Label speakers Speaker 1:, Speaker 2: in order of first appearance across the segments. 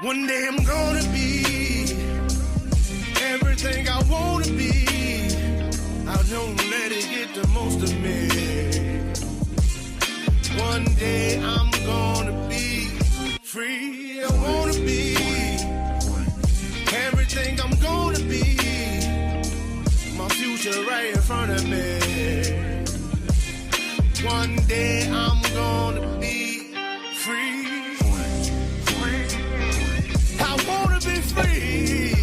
Speaker 1: One day I'm gonna be everything I wanna be. I don't let it get the most of me. One day I'm gonna be free. I wanna be everything I'm gonna be. My future right in front of me. One day I'm gonna be free. I wanna be free.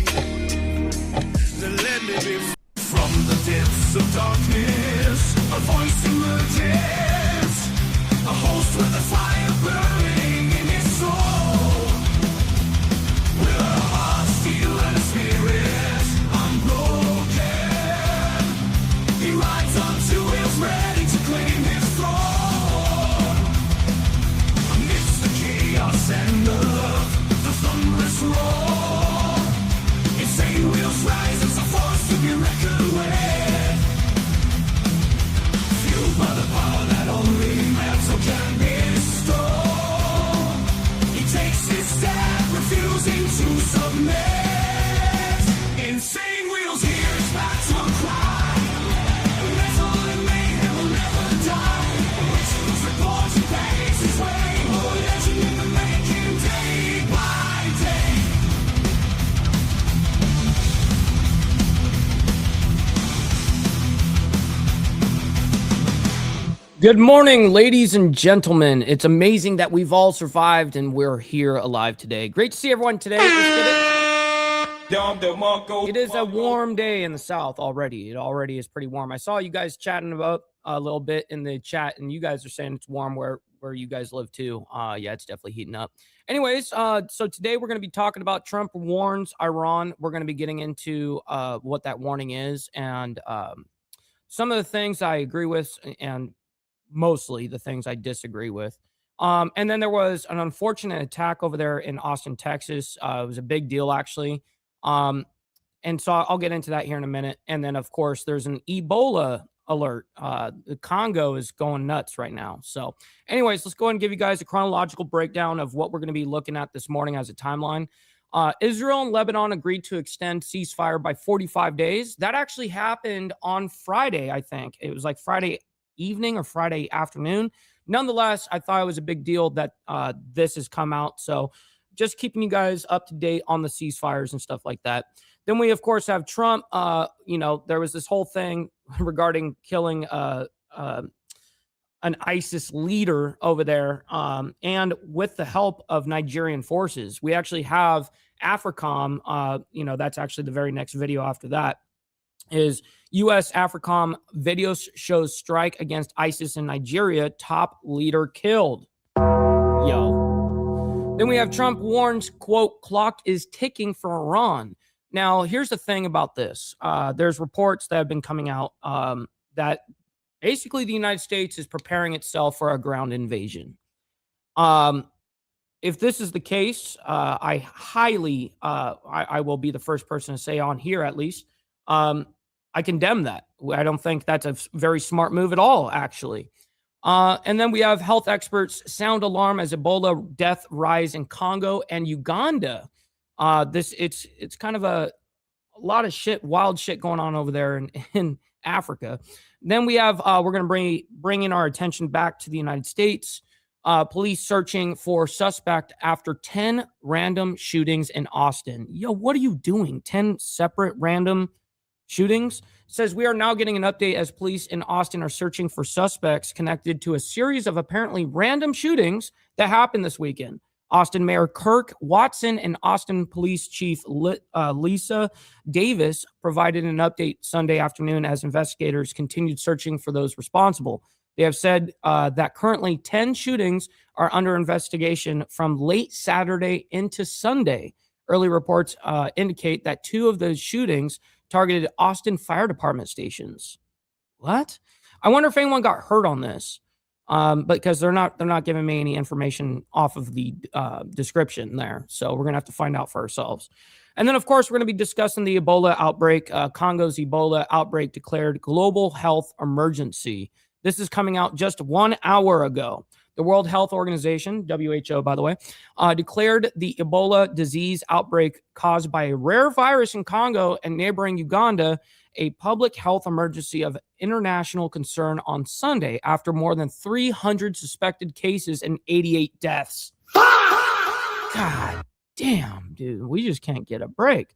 Speaker 1: Then let me be free.
Speaker 2: From the depths of darkness, a voice emerges. A host with a fire burning in his soul. With a heart, steel, and a spirit unbroken. He rides on two wheels, ready to claim his throne. Amidst the chaos and the thunderous roar, insane wheels rise as a force to be reckoned with. Fueled by the power that only metal can bestow. He takes his stand, refusing to submit. Insane wheels hear his battle cry. Metal and mayhem will never die. Rituals reports and pays his way. Oh, legend in the making, day by day.
Speaker 3: Good morning, ladies and gentlemen. It's amazing that we've all survived and we're here alive today. Great to see everyone today. Let's get it. It is a warm day in the South already. It already is pretty warm. I saw you guys chatting about a little bit in the chat, and you guys are saying it's warm where you guys live too. Yeah, it's definitely heating up. Anyways, so today we're going to be talking about Trump warns Iran. We're going to be getting into what that warning is and some of the things I agree with and mostly the things I disagree with. And then there was an unfortunate attack over there in Austin, Texas. It was a big deal, actually. And so I'll get into that here in a minute. And then, of course, there's an Ebola alert. The Congo is going nuts right now. So anyways, let's go ahead and give you guys a chronological breakdown of what we're going to be looking at this morning as a timeline. Israel and Lebanon agreed to extend ceasefire by 45 days. That actually happened on Friday, I think. It was like Friday evening or Friday afternoon. Nonetheless, I thought it was a big deal that this has come out. So just keeping you guys up to date on the ceasefires and stuff like that. Then we, of course, have Trump. There was this whole thing regarding killing an ISIS leader over there. And with the help of Nigerian forces, we actually have AFRICOM. That's actually the very next video after that. Is U.S. AFRICOM video shows strike against ISIS in Nigeria, top leader killed. Yo. Then we have Trump warns, quote, clock is ticking for Iran. Now, here's the thing about this. There's reports that have been coming out that basically the United States is preparing itself for a ground invasion. If this is the case, I will be the first person to say on here at least, I condemn that. I don't think that's a very smart move at all, actually. And then we have health experts sound alarm as Ebola death rise in Congo and Uganda. It's kind of a lot of shit, wild shit going on over there in Africa. Then we have we're going to bring in our attention back to the United States. Police searching for suspect after 10 random shootings in Austin. Yo, what are you doing? 10 separate random shootings? It says we are now getting an update as police in Austin are searching for suspects connected to a series of apparently random shootings that happened this weekend. Austin Mayor Kirk Watson and Austin Police Chief Lisa Davis provided an update Sunday afternoon as investigators continued searching for those responsible. They have said that currently 10 shootings are under investigation from late Saturday into Sunday. Early reports indicate that 2 of those shootings targeted Austin Fire Department stations. What? I wonder if anyone got hurt on this, because they're not giving me any information off of the description there. So we're gonna have to find out for ourselves. And then, of course, we're going to be discussing the Ebola outbreak. Congo's Ebola outbreak declared global health emergency. This is coming out just 1 hour ago. The World Health Organization, WHO, by the way, declared the Ebola disease outbreak caused by a rare virus in Congo and neighboring Uganda a public health emergency of international concern on Sunday after more than 300 suspected cases and 88 deaths. God damn, dude. We just can't get a break.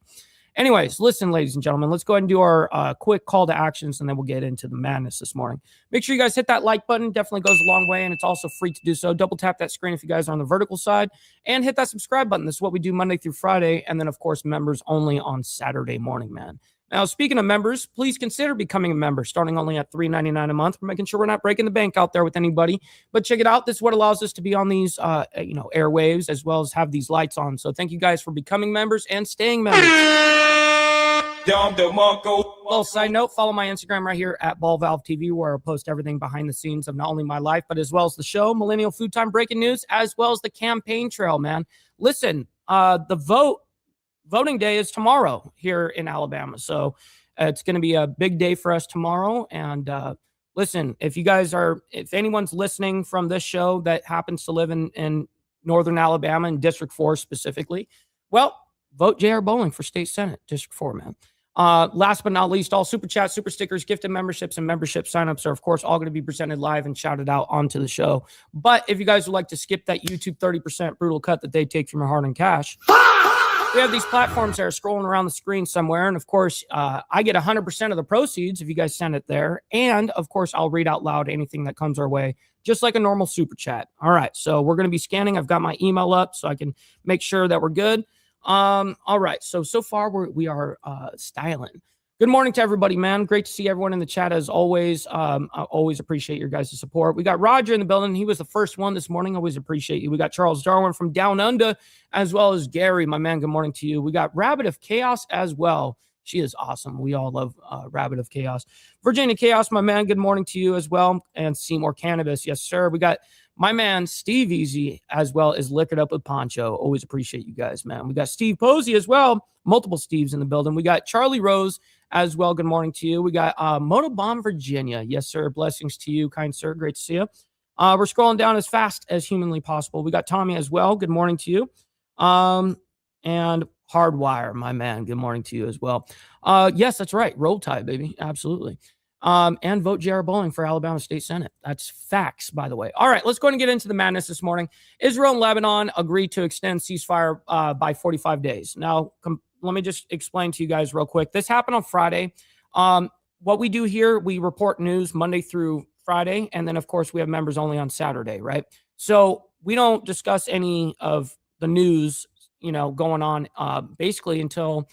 Speaker 3: Anyways, listen, ladies and gentlemen, let's go ahead and do our quick call to actions, and then we'll get into the madness this morning. Make sure you guys hit that like button. Definitely goes a long way, and it's also free to do so. Double tap that screen if you guys are on the vertical side, and hit that subscribe button. This is what we do Monday through Friday, and then, of course, members only on Saturday morning, man. Now, speaking of members, please consider becoming a member, starting only at $3.99 a month. We're making sure we're not breaking the bank out there with anybody. But check it out. This is what allows us to be on these, airwaves, as well as have these lights on. So thank you guys for becoming members and staying members. Well, side note, follow my Instagram right here at BallValveTV, where I post everything behind the scenes of not only my life, but as well as the show, Millennial Food Time Breaking News, as well as the campaign trail, man. Listen, voting day is tomorrow here in Alabama. So it's going to be a big day for us tomorrow. And listen, if anyone's listening from this show that happens to live in Northern Alabama, in District 4 specifically, well, vote J.R. Bowling for State Senate, District 4, man. Last but not least, all super chats, super stickers, gifted memberships, and membership signups are, of course, all going to be presented live and shouted out onto the show. But if you guys would like to skip that YouTube 30% brutal cut that they take from your hard-earned cash, we have these platforms that are scrolling around the screen somewhere. And of course, I get 100% of the proceeds if you guys send it there. And of course, I'll read out loud anything that comes our way, just like a normal super chat. All right. So we're going to be scanning. I've got my email up so I can make sure that we're good. All right. So far we are styling. Good morning to everybody, man. Great to see everyone in the chat as always. I always appreciate your guys' support. We got Roger in the building. He was the first one this morning. Always appreciate you. We got Charles Darwin from Down Under, as well as Gary, my man. Good morning to you. We got Rabbit of Chaos as well. She is awesome. We all love Rabbit of Chaos. Virginia Chaos, my man. Good morning to you as well. And Seymour Cannabis. Yes, sir. We got my man, Steve Easy, as well as Liquored Up with Poncho. Always appreciate you guys, man. We got Steve Posey as well. Multiple Steves in the building. We got Charlie Rose as well. Good morning to you. We got Motobomb Virginia. Yes, sir. Blessings to you, kind sir. Great to see you. We're scrolling down as fast as humanly possible. We got Tommy as well. Good morning to you. And Hardwire, my man. Good morning to you as well. Yes, that's right. Roll Tide, baby. Absolutely. And vote J.R. Bowling for Alabama State Senate. That's facts, by the way. All right, let's go ahead and get into the madness this morning. Israel and Lebanon agreed to extend ceasefire by 45 days. Now, let me just explain to you guys real quick. This happened on Friday. What we do here, we report news Monday through Friday, and then, of course, we have members only on Saturday, right? So we don't discuss any of the news, going on basically until,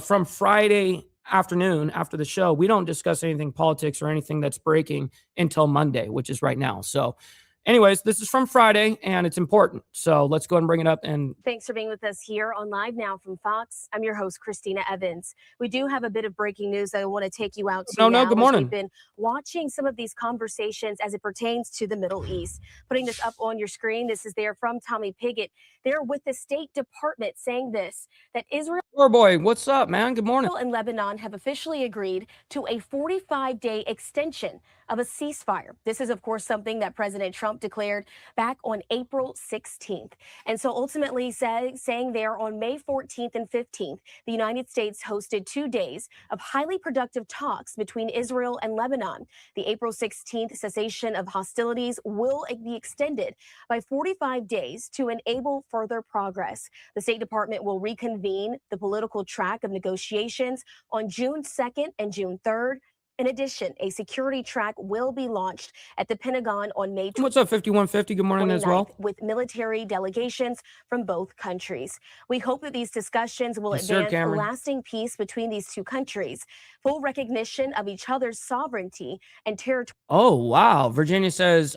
Speaker 3: from Friday afternoon after the show. We don't discuss anything politics or anything that's breaking until Monday, which is right now. So anyways, this is from Friday and it's important. So let's go ahead and bring it up. And
Speaker 4: thanks for being with us here on Live Now from Fox. I'm your host, Christina Evans. We do have a bit of breaking news that I want to take you out to.
Speaker 3: Good morning.
Speaker 4: We've been watching some of these conversations as it pertains to the Middle East. Putting this up on your screen. This is there from Tommy Pigott. They're with the State Department saying this, that Israel
Speaker 3: what's up, man? Good morning.
Speaker 4: and Lebanon have officially agreed to a 45-day extension of a ceasefire. This is, of course, something that President Trump declared back on April 16th. And so ultimately saying there on May 14th and 15th, the United States hosted 2 days of highly productive talks between Israel and Lebanon. The April 16th cessation of hostilities will be extended by 45 days to enable further progress. The State Department will reconvene the political track of negotiations on June 2nd and June 3rd. In addition, a security track will be launched at the Pentagon on May 29th.
Speaker 3: What's up, 5150? Good morning as well.
Speaker 4: With military delegations from both countries. We hope that these discussions will advance lasting peace between these two countries, full recognition of each other's sovereignty and territory.
Speaker 3: Oh, wow. Virginia says,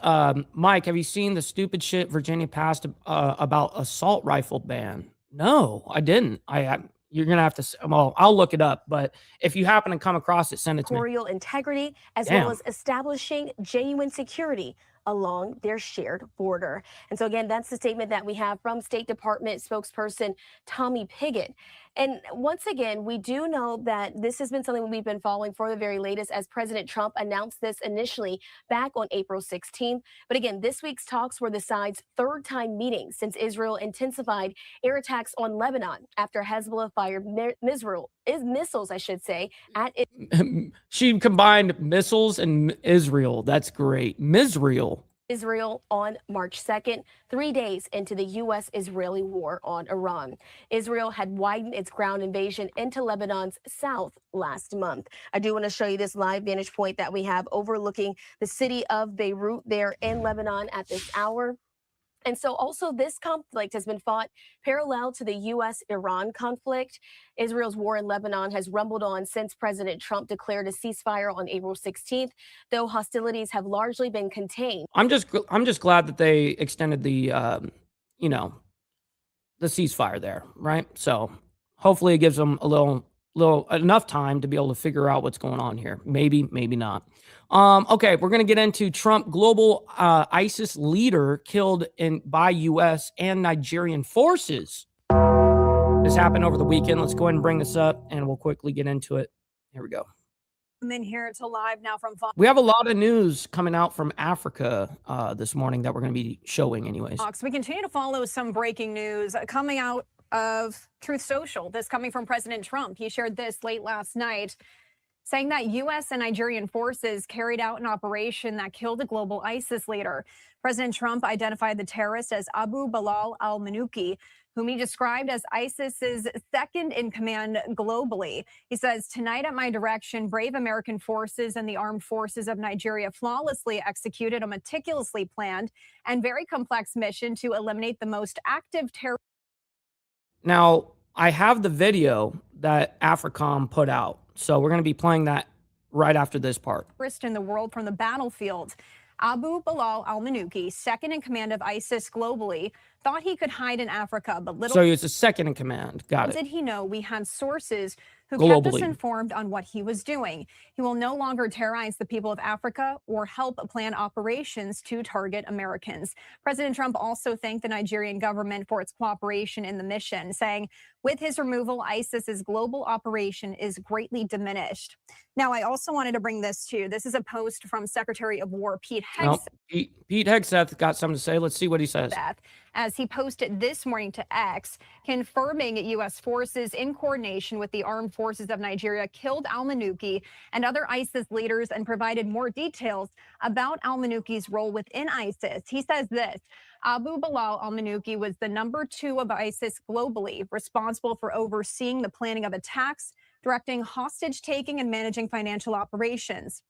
Speaker 3: Mike, have you seen the stupid shit Virginia passed about assault rifle ban? No, I didn't. You're going to have to, I'll look it up, but if you happen to come across it, send it to me.
Speaker 4: Territorial integrity, as well as establishing genuine security along their shared border. And so again, that's the statement that we have from State Department spokesperson Tommy Pigott. And once again, we do know that this has been something we've been following for the very latest, as President Trump announced this initially back on April 16th. But again, this week's talks were the sides' third time meeting since Israel intensified air attacks on Lebanon after Hezbollah fired missiles, I should say, at
Speaker 3: She combined missiles and Israel. That's great. Misrael.
Speaker 4: Israel on March 2nd, 3 days into the U.S.-Israeli war on Iran. Israel had widened its ground invasion into Lebanon's south last month. I do want to show you this live vantage point that we have overlooking the city of Beirut there in Lebanon at this hour. And so also this conflict has been fought parallel to the U.S.-Iran conflict. Israel's war in Lebanon has rumbled on since President Trump declared a ceasefire on April 16th, though hostilities have largely been contained.
Speaker 3: I'm just glad that they extended the the ceasefire there, right? So hopefully it gives them a little enough time to be able to figure out what's going on here. Maybe not. Okay, we're gonna get into Trump global ISIS leader killed by U.S. and Nigerian forces. This happened over the weekend. Let's go ahead and bring this up, and we'll quickly get into it. Here we go.
Speaker 5: I'm in here to live now from Fox.
Speaker 3: We have a lot of news coming out from Africa this morning that we're going to be showing anyways.
Speaker 5: We continue to follow some breaking news coming out of Truth Social. This coming from President Trump. He shared this late last night, saying that U.S. and Nigerian forces carried out an operation that killed a global ISIS leader. President Trump identified the terrorist as Abu Bilal al-Manuki, whom he described as ISIS's second in command globally. He says, tonight at my direction, brave American forces and the armed forces of Nigeria flawlessly executed a meticulously planned and very complex mission to eliminate the most active terror.
Speaker 3: Now, I have the video that AFRICOM put out, so we're going to be playing that right after this part.
Speaker 5: In the world from the battlefield. Abu Bilal al-Manuki, second in command of ISIS globally, thought he could hide in Africa, but little.
Speaker 3: So he was the second in command. Got it.
Speaker 5: Did he know we had sources who
Speaker 3: globally
Speaker 5: kept us informed on what he was doing. He will no longer terrorize the people of Africa or help plan operations to target Americans. President Trump also thanked the Nigerian government for its cooperation in the mission, saying, with his removal, ISIS's global operation is greatly diminished. Now, I also wanted to bring this to you. This is a post from Secretary of War Pete Hegseth.
Speaker 3: Pete Hegseth got something to say. Let's see what he says.
Speaker 5: As he posted this morning to X, confirming U.S. forces in coordination with the armed forces of Nigeria killed al-Manuki and other ISIS leaders and provided more details about al-Manuki's role within ISIS. He says this: Abu Bilal al-Manuki was the number 2 of ISIS globally, responsible for overseeing the planning of attacks, directing hostage taking, and managing financial operations.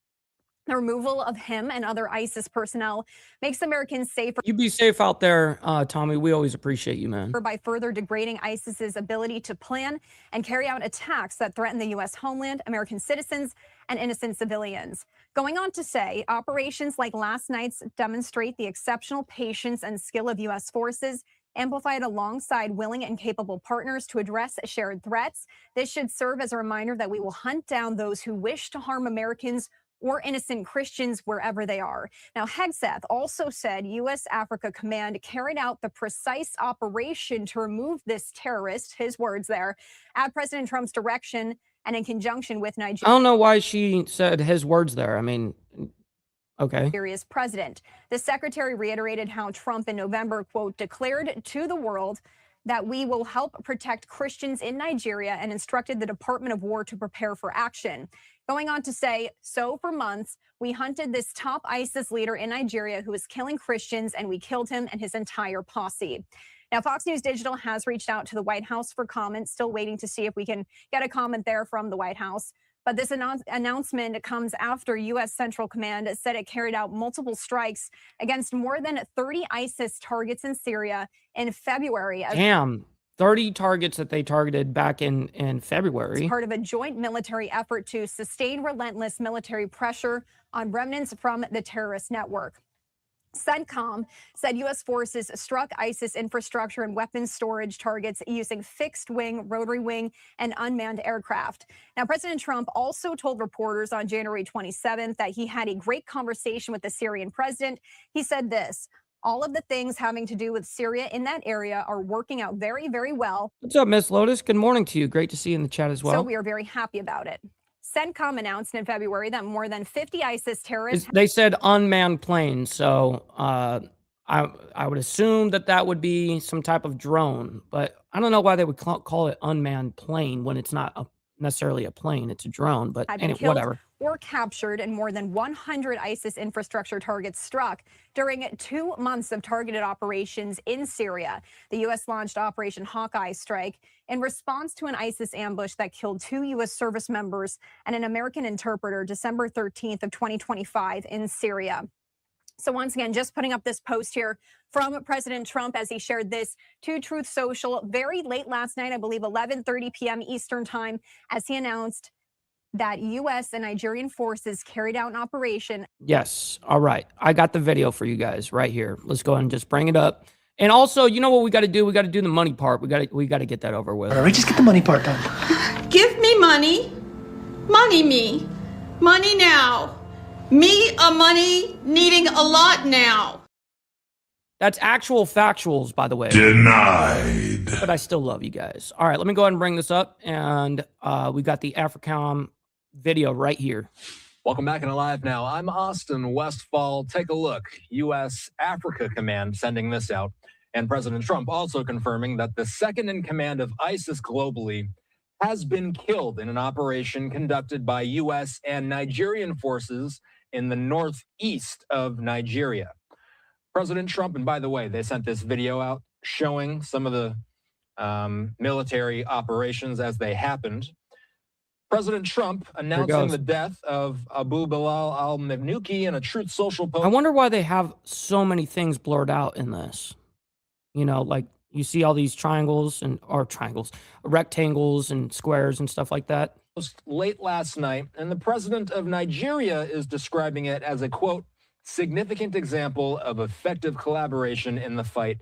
Speaker 5: The removal of him and other ISIS personnel makes Americans safer.
Speaker 3: You be safe out there, Tommy. We always appreciate you, man.
Speaker 5: By further degrading ISIS's ability to plan and carry out attacks that threaten the U.S. homeland, American citizens, and innocent civilians. Going on to say, operations like last night's demonstrate the exceptional patience and skill of U.S. forces, amplified alongside willing and capable partners to address shared threats. This should serve as a reminder that we will hunt down those who wish to harm Americans or innocent Christians wherever they are. Now, Hegseth also said U.S. Africa Command carried out the precise operation to remove this terrorist, his words there, at President Trump's direction and in conjunction with Nigeria.
Speaker 3: I don't know why she said his words there. I mean, okay.
Speaker 5: Nigeria's president. The secretary reiterated how Trump in November, quote, declared to the world that we will help protect Christians in Nigeria and instructed the Department of War to prepare for action. Going on to say, so for months, we hunted this top ISIS leader in Nigeria who was killing Christians, and we killed him and his entire posse. Now, Fox News Digital has reached out to the White House for comments, still waiting to see if we can get a comment there from the White House. But this announcement comes after U.S. Central Command said it carried out multiple strikes against more than 30 ISIS targets in Syria in February.
Speaker 3: Damn, 30 targets that they targeted back in February.
Speaker 5: It's part of a joint military effort to sustain relentless military pressure on remnants from the terrorist network. CENTCOM said U.S. forces struck ISIS infrastructure and weapons storage targets using fixed-wing, rotary-wing, and unmanned aircraft. Now, President Trump also told reporters on January 27th that he had a great conversation with the Syrian president. He said this: all of the things having to do with Syria in that area are working out very, very well.
Speaker 3: What's up, Miss Lotus? Good morning to you. Great to see you in the chat as well.
Speaker 5: So we are very happy about it. CENTCOM announced in February that more than 50 ISIS terrorists.
Speaker 3: They said unmanned planes, so I would assume that would be some type of drone, but I don't know why they would call it unmanned plane when it's not necessarily a plane, it's a drone. But anyway, whatever.
Speaker 5: Or captured, and more than 100 ISIS infrastructure targets struck during 2 months of targeted operations in Syria. The U.S. launched Operation Hawkeye Strike in response to an ISIS ambush that killed 2 U.S. service members and an American interpreter December 13th of 2025 in Syria. So once again, just putting up this post here from President Trump as he shared this to Truth Social very late last night, I believe 11:30 p.m. Eastern time, as he announced that U.S. and Nigerian forces carried out an operation.
Speaker 3: Yes. All right. I got the video for you guys right here. Let's go ahead and just bring it up. And also, you know what we got to do? We got to do the money part. We got to get that over with.
Speaker 6: All right, just get the money part done.
Speaker 7: Give me money. Money me. Money now. Me a money needing a lot now.
Speaker 3: That's actual factuals, by the way.
Speaker 1: Denied.
Speaker 3: But I still love you guys. All right, let me go ahead and bring this up. And we got the AFRICOM video right here.
Speaker 8: Welcome back and Alive Now. I'm Austin Westfall. Take a look. U.S. Africa Command sending this out. And President Trump also confirming that the second in command of ISIS globally has been killed in an operation conducted by U.S. and Nigerian forces in the northeast of Nigeria. President Trump, and by the way, they sent this video out showing some of the military operations as they happened. President Trump announcing the death of Abu Bilal al-Mamnuki in a Truth Social post.
Speaker 3: I wonder why they have so many things blurred out in this. You know, like you see all these triangles rectangles and squares and stuff like that.
Speaker 8: Late last night, and the president of Nigeria is describing it as a, quote, significant example of effective collaboration in the fight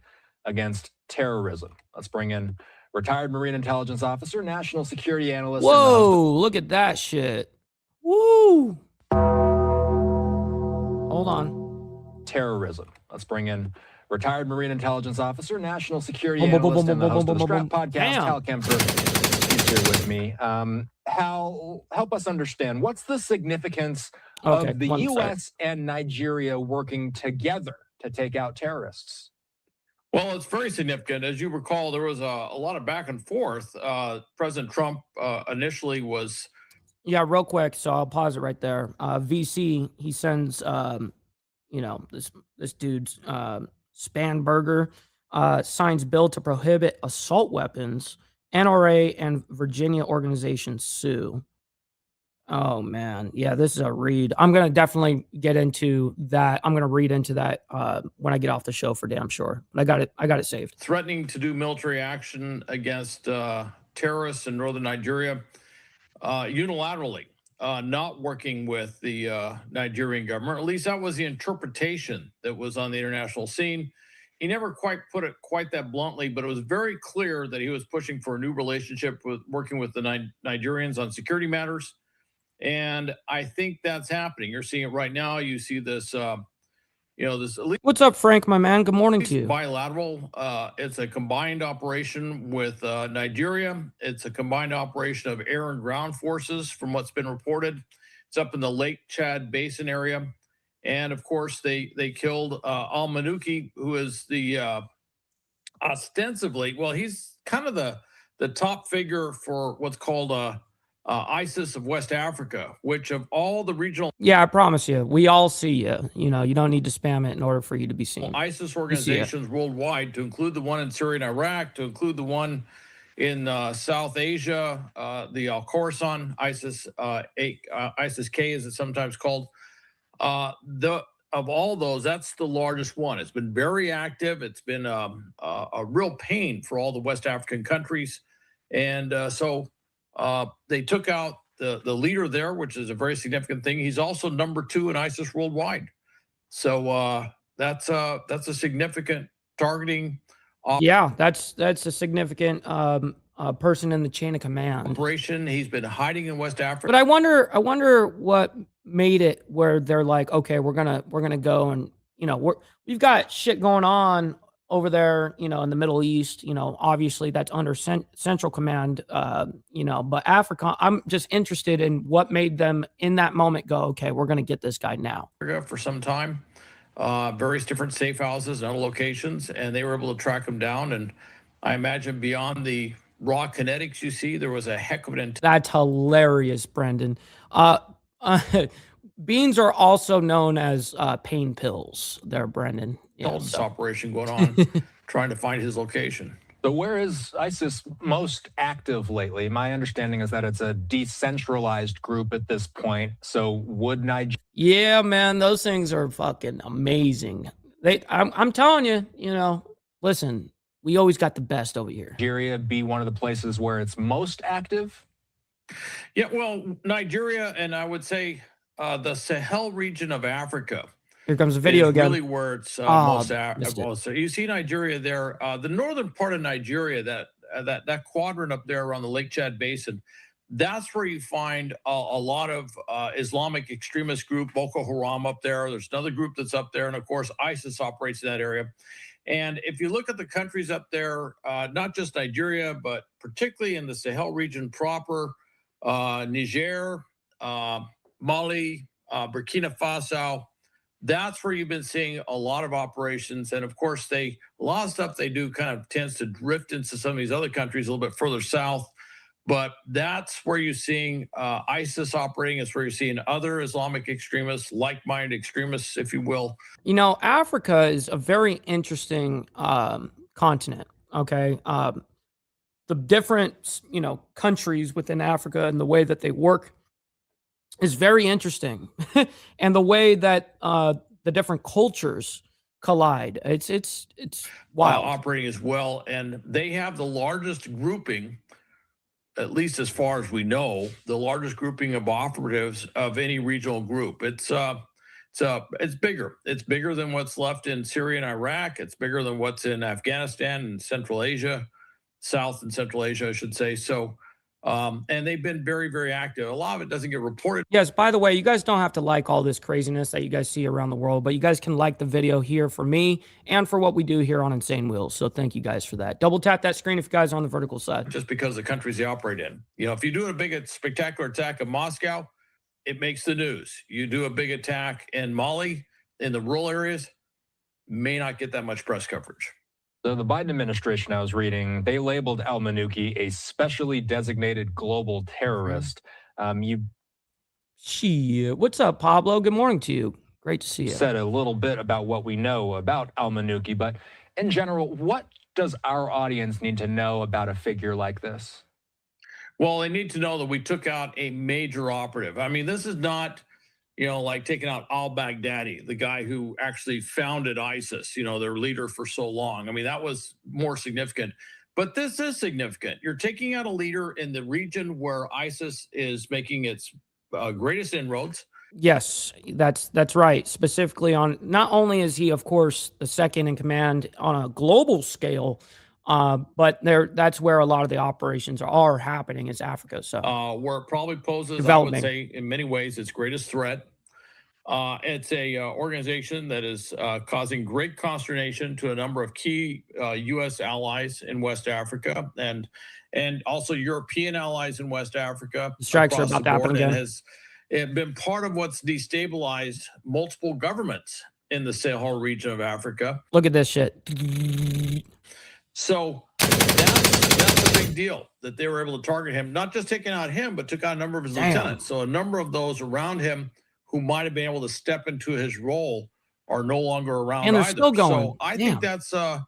Speaker 8: against terrorism. Let's bring in retired Marine Intelligence Officer, National Security Analyst.
Speaker 3: Whoa, look at that shit. Woo. Hold on.
Speaker 8: Terrorism. Let's bring in retired Marine Intelligence Officer, National Security Analyst, and the host of the Strap Podcast, Hal Kemper. He's here with me. Hal, help us understand, what's the significance of the U.S. and Nigeria working together to take out terrorists?
Speaker 9: Well, it's very significant. As you recall, there was a lot of back and forth. President Trump initially was...
Speaker 3: Yeah, real quick, so I'll pause it right there. VC, he sends, this dude's Spanberger signs bill to prohibit assault weapons. NRA and Virginia organization sue. Oh, man. Yeah, this is a read. I'm going to definitely get into that. I'm going to read into that when I get off the show for damn sure. But I got it saved.
Speaker 9: Threatening to do military action against terrorists in northern Nigeria unilaterally, not working with the Nigerian government. At least that was the interpretation that was on the international scene. He never quite put it quite that bluntly, but it was very clear that he was pushing for a new relationship with working with the Nigerians on security matters. And I think that's happening. You're seeing it right now. You see this, What's up, Frank, my man? Good morning to you. Bilateral. It's a combined operation with Nigeria. It's a combined operation of air and ground forces from what's been reported. It's up in the Lake Chad Basin area. And of course, they killed al-Mamnuki, who is the ostensibly, well, he's kind of the top figure for what's called ISIS of West Africa, which of all the regional...
Speaker 3: Yeah, I promise you, we all see you. You know, you don't need to spam it in order for you to be seen.
Speaker 9: ISIS organizations worldwide, to include the one in Syria and Iraq, to include the one in South Asia, the Al-Khorasan, ISIS-K, as it's sometimes called. Of all those, that's the largest one. It's been very active. It's been a real pain for all the West African countries. And so they took out the leader there, which is a very significant thing. He's also number 2 in ISIS worldwide. So That's a significant targeting
Speaker 3: Yeah, that's a significant person in the chain of command.
Speaker 9: operation. He's been hiding in West Africa.
Speaker 3: But I wonder what made it where they're like, okay, we're gonna go and we've got shit going on over there, in the Middle East. Obviously that's under Central Command. But Africa, I'm just interested in what made them in that moment go, okay, we're gonna get this guy now.
Speaker 9: For some time, various different safe houses and other locations, and they were able to track him down. And I imagine beyond the raw kinetics you see, there was a heck of an
Speaker 3: That's hilarious, Brendan. Beans are also known as pain pills there, Brendan.
Speaker 9: intelligence operation going on, trying to find his location.
Speaker 8: So where is ISIS most active lately? My understanding is that it's a decentralized group at this point. So would Nigeria...
Speaker 3: Yeah, man, those things are fucking amazing. I'm telling you, listen, we always got the best over here.
Speaker 8: Nigeria be one of the places where it's most active?
Speaker 9: Yeah, well, Nigeria, and I would say the Sahel region of Africa.
Speaker 3: Here comes the video again.
Speaker 9: Really where it's most active. So you see Nigeria there, the northern part of Nigeria, that quadrant up there around the Lake Chad Basin. That's where you find a lot of Islamic extremist group, Boko Haram up there. There's another group that's up there, and of course ISIS operates in that area. And if you look at the countries up there, not just Nigeria, but particularly in the Sahel region proper, Niger, Mali, Burkina Faso, that's where you've been seeing a lot of operations. And of course, a lot of stuff they do kind of tends to drift into some of these other countries a little bit further south. But that's where you're seeing ISIS operating. It's where you're seeing other Islamic extremists, like-minded extremists, if you will.
Speaker 3: Africa is a very interesting continent. Okay. The different, countries within Africa and the way that they work is very interesting. And the way that the different cultures collide, it's wild.
Speaker 9: Operating as well. And they have the largest grouping, at least as far as we know, the largest grouping of operatives of any regional group. It's bigger. It's bigger than what's left in Syria and Iraq. It's bigger than what's in Afghanistan and Central Asia, South and Central Asia, I should say. So, and they've been very, very active. A lot of it doesn't get reported.
Speaker 3: Yes, by the way, you guys don't have to like all this craziness that you guys see around the world, but you guys can like the video here for me and for what we do here on Insane Wheels. So thank you guys for that. Double tap that screen if you guys are on the vertical side.
Speaker 9: Just because the countries they operate in. If you do a big, spectacular attack in Moscow, it makes the news. You do a big attack in Mali, in the rural areas, may not get that much press coverage.
Speaker 8: So the Biden administration I was reading, they labeled al-Manuki a specially designated global terrorist.
Speaker 3: What's up, Pablo? Good morning to you. Great to see you.
Speaker 8: Said a little bit about what we know about al-Manuki, but in general, what does our audience need to know about a figure like this?
Speaker 9: Well, they need to know that we took out a major operative. I mean, this is not, like taking out al-Baghdadi, the guy who actually founded ISIS, their leader for so long. I mean, that was more significant. But this is significant. You're taking out a leader in the region where ISIS is making its greatest inroads.
Speaker 3: Yes, that's right. Specifically on, not only is he, of course, the second in command on a global scale, but that's where a lot of the operations are happening is Africa. So
Speaker 9: where it probably poses, I would say, in many ways, its greatest threat. It's a organization that is causing great consternation to a number of key U.S. allies in West Africa and also European allies in West Africa.
Speaker 3: The strikes are about to happen again.
Speaker 9: Has been part of what's destabilized multiple governments in the Sahel region of Africa.
Speaker 3: Look at this shit.
Speaker 9: So that's a big deal that they were able to target him, not just taking out him, but took out a number of his lieutenants. So a number of those around him who might have been able to step into his role are no longer around.
Speaker 3: And they're
Speaker 9: either.
Speaker 3: still going.
Speaker 9: So I think that's a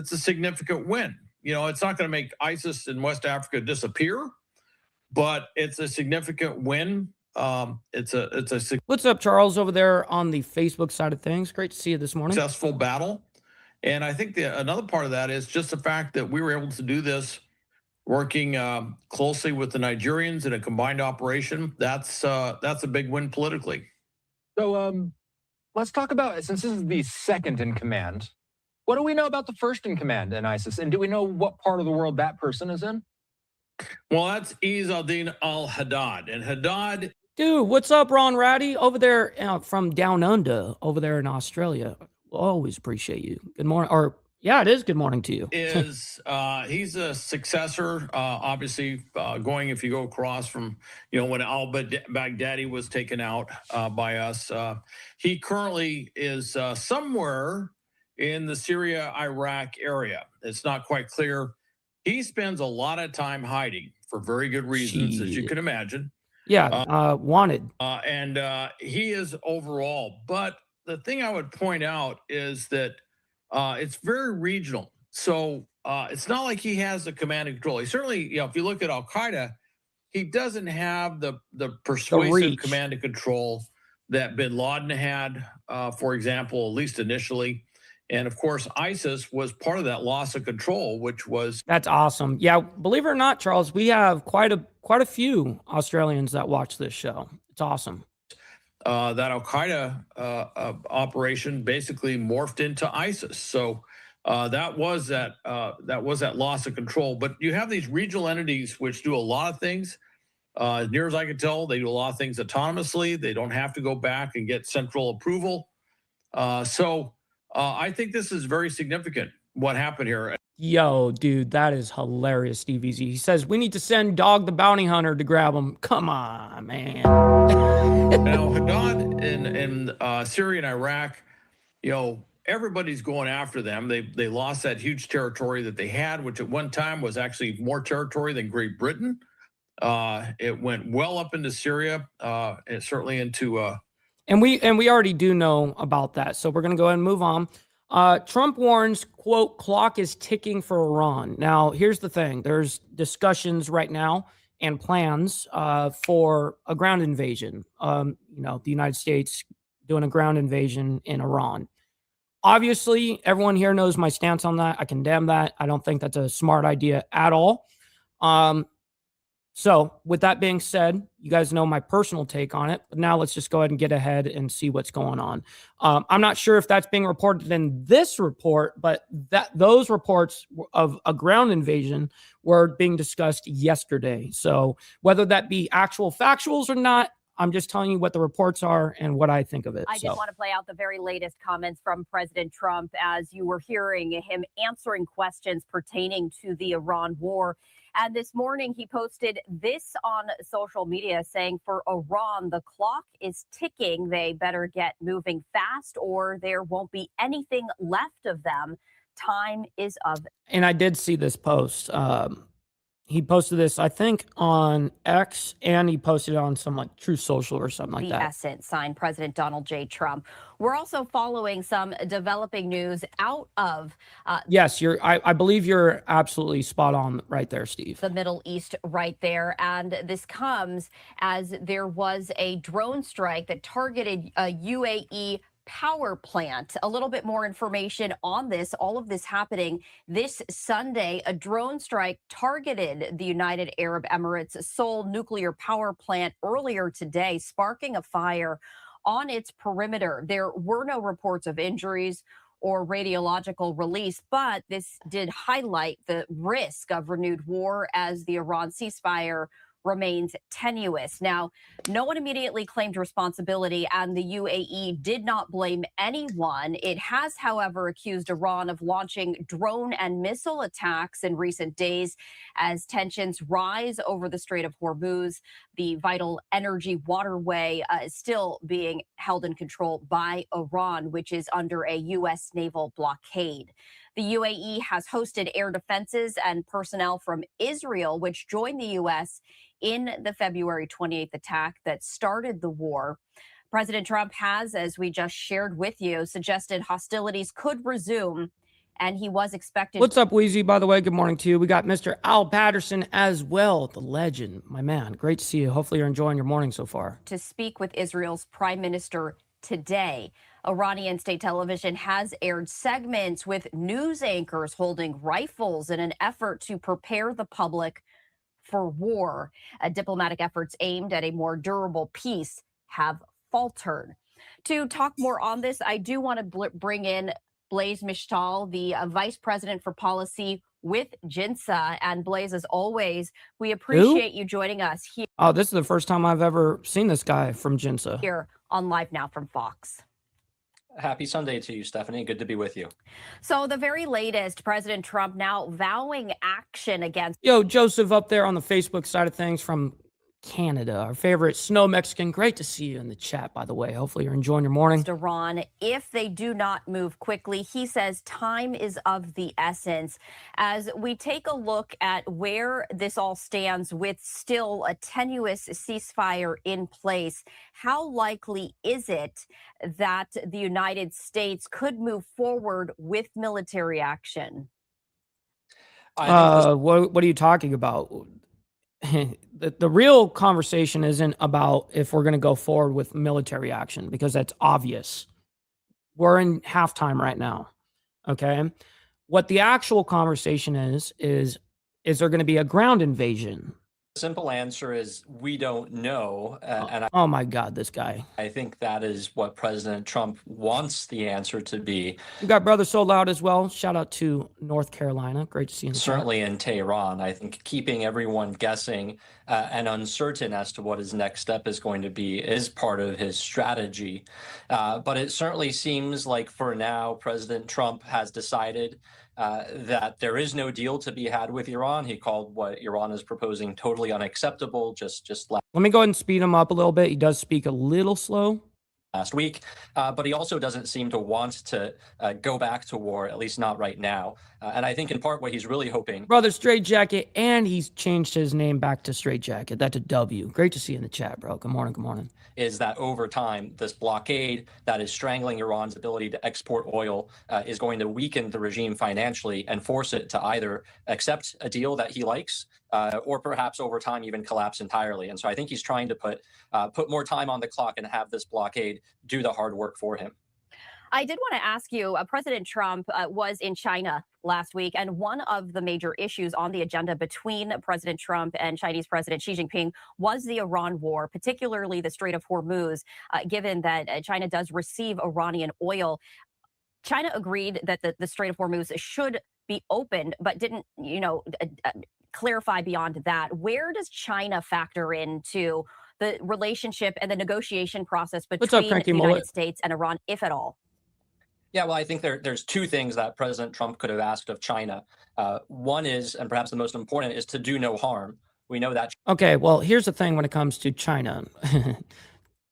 Speaker 9: significant win. It's not going to make ISIS in West Africa disappear, but it's a significant win. What's
Speaker 3: up, Charles, over there on the Facebook side of things? Great to see you this morning.
Speaker 9: Successful battle. And I think another part of that is just the fact that we were able to do this working closely with the Nigerians in a combined operation. That's a big win politically.
Speaker 8: So let's talk about, since this is the second in command, what do we know about the first in command in ISIS? And do we know what part of the world that person is in?
Speaker 9: Well, that's Izz al-Haddad. And Haddad.
Speaker 3: Dude, what's up, Ron Ratty? Over there from down under, over there in Australia. We'll always appreciate you. Good morning. Or, yeah, it is good morning to you.
Speaker 9: He's a successor, obviously, going, if you go across from, when al-Baghdadi was taken out by us. He currently is somewhere in the Syria-Iraq area. It's not quite clear. He spends a lot of time hiding for very good reasons, as you can imagine.
Speaker 3: Yeah, wanted.
Speaker 9: And he is overall. But the thing I would point out is that it's very regional. So it's not like he has the command and control. He certainly, if you look at Al-Qaeda, he doesn't have the persuasive command and control that bin Laden had, for example, at least initially. And of course, ISIS was part of that loss of control, which was.
Speaker 3: That's awesome. Yeah, believe it or not, Charles, we have quite a few Australians that watch this show. It's awesome.
Speaker 9: That Al-Qaeda operation basically morphed into ISIS. So that was that loss of control. But you have these regional entities which do a lot of things. As near as I can tell, they do a lot of things autonomously. They don't have to go back and get central approval. So I think this is very significant, what happened here.
Speaker 3: Yo, dude, that is hilarious, Steve Easy. He says, we need to send Dog the Bounty Hunter to grab him. Come on, man.
Speaker 9: Now, Haddad in Syria and Iraq, everybody's going after them. They lost that huge territory that they had, which at one time was actually more territory than Great Britain. It went well up into Syria, and certainly into...
Speaker 3: And we already do know about that. So we're going to go ahead and move on. Trump warns, quote, clock is ticking for Iran. Now, here's the thing. There's discussions right now and plans for a ground invasion. The United States doing a ground invasion in Iran. Obviously, everyone here knows my stance on that. I condemn that. I don't think that's a smart idea at all. So with that being said, you guys know my personal take on it. But now let's just go ahead and get ahead and see what's going on. I'm not sure if that's being reported in this report, but those reports of a ground invasion were being discussed yesterday. So whether that be actual factuals or not, I'm just telling you what the reports are and what I think of it.
Speaker 10: I just want to play out the very latest comments from President Trump as you were hearing him answering questions pertaining to the Iran war. And this morning, he posted this on social media saying, for Iran, the clock is ticking. They better get moving fast or there won't be anything left of them. Time is of.
Speaker 3: And I did see this post. He posted this, I think, on X, and he posted it on some like True Social or something like that.
Speaker 10: The Essence, signed President Donald J. Trump. We're also following some developing news out of.
Speaker 3: Yes, I believe you're absolutely spot on right there, Steve.
Speaker 10: The Middle East right there. And this comes as there was a drone strike that targeted a UAE power plant. A little bit more information on this, all of this happening this Sunday. A drone strike targeted the United Arab Emirates' sole nuclear power plant earlier today, sparking a fire on its perimeter. There were no reports of injuries or radiological release, but this did highlight the risk of renewed war as the Iran ceasefire remains tenuous. Now, no one immediately claimed responsibility, and the UAE did not blame anyone. It has, however, accused Iran of launching drone and missile attacks in recent days as tensions rise over the Strait of Hormuz. The vital energy waterway is still being held in control by Iran, which is under a U.S. naval blockade. The UAE has hosted air defenses and personnel from Israel, which joined the U.S. in the February 28th attack that started the war. President Trump has, as we just shared with you, suggested hostilities could resume, and he was expected.
Speaker 3: What's up, Wheezy? By the way, good morning to you. We got Mr. Al Patterson as well, the legend, my man. Great to see you. Hopefully you're enjoying your morning so far.
Speaker 10: To speak with Israel's prime minister today. Iranian state television has aired segments with news anchors holding rifles in an effort to prepare the public for war. Diplomatic efforts aimed at a more durable peace have faltered. To talk more on this, I do want to bring in Blaise Mishtal, the Vice President for Policy with JINSA. And Blaise, as always, we appreciate you joining us here.
Speaker 3: Oh, this is the first time I've ever seen this guy from JINSA.
Speaker 10: Here on Live Now from Fox.
Speaker 11: Happy Sunday to you, Stephanie. Good to be with you.
Speaker 10: So the very latest, President Trump now vowing action against...
Speaker 3: Yo, Joseph up there on the Facebook side of things from Canada, our favorite snow Mexican. Great to see you in the chat, by the way. Hopefully you're enjoying your morning.
Speaker 10: Iran, if they do not move quickly, he says time is of the essence. As we take a look at where this all stands with still a tenuous ceasefire in place, how likely is it that the United States could move forward with military action?
Speaker 3: What are you talking about? The real conversation isn't about if we're going to go forward with military action, because that's obvious. We're in halftime right now. Okay. What the actual conversation is there going to be a ground invasion?
Speaker 11: The simple answer is we don't know.
Speaker 3: Oh my God, this guy.
Speaker 11: I think that is what President Trump wants the answer to be.
Speaker 3: We got Brother So Loud as well. Shout out to North Carolina. Great to see you.
Speaker 11: Certainly in Tehran. I think keeping everyone guessing and uncertain as to what his next step is going to be is part of his strategy. But it certainly seems like for now, President Trump has decided that there is no deal to be had with Iran. He called what Iran is proposing totally unacceptable.
Speaker 3: Let me go ahead and speed him up a little bit. He does speak a little slow.
Speaker 11: Last week, but he also doesn't seem to want to go back to war, at least not right now. And I think in part what he's really hoping...
Speaker 3: Brother Straight Jacket, and he's changed his name back to Straight Jacket. That's a W. Great to see you in the chat, bro. Good morning, good morning.
Speaker 11: Is that over time, this blockade that is strangling Iran's ability to export oil is going to weaken the regime financially and force it to either accept a deal that he likes or perhaps over time even collapse entirely. And so I think he's trying to put more time on the clock and have this blockade do the hard work for him.
Speaker 10: I did want to ask you, President Trump was in China last week, and one of the major issues on the agenda between President Trump and Chinese President Xi Jinping was the Iran war, particularly the Strait of Hormuz, given that China does receive Iranian oil. China agreed that the Strait of Hormuz should be opened, but didn't, clarify beyond that. Where does China factor into the relationship and the negotiation process between the United States and Iran, if at all?
Speaker 11: Yeah, well, I think there's two things that President Trump could have asked of China. One is, and perhaps the most important, is to do no harm. We know that.
Speaker 3: Okay, well, here's the thing when it comes to China.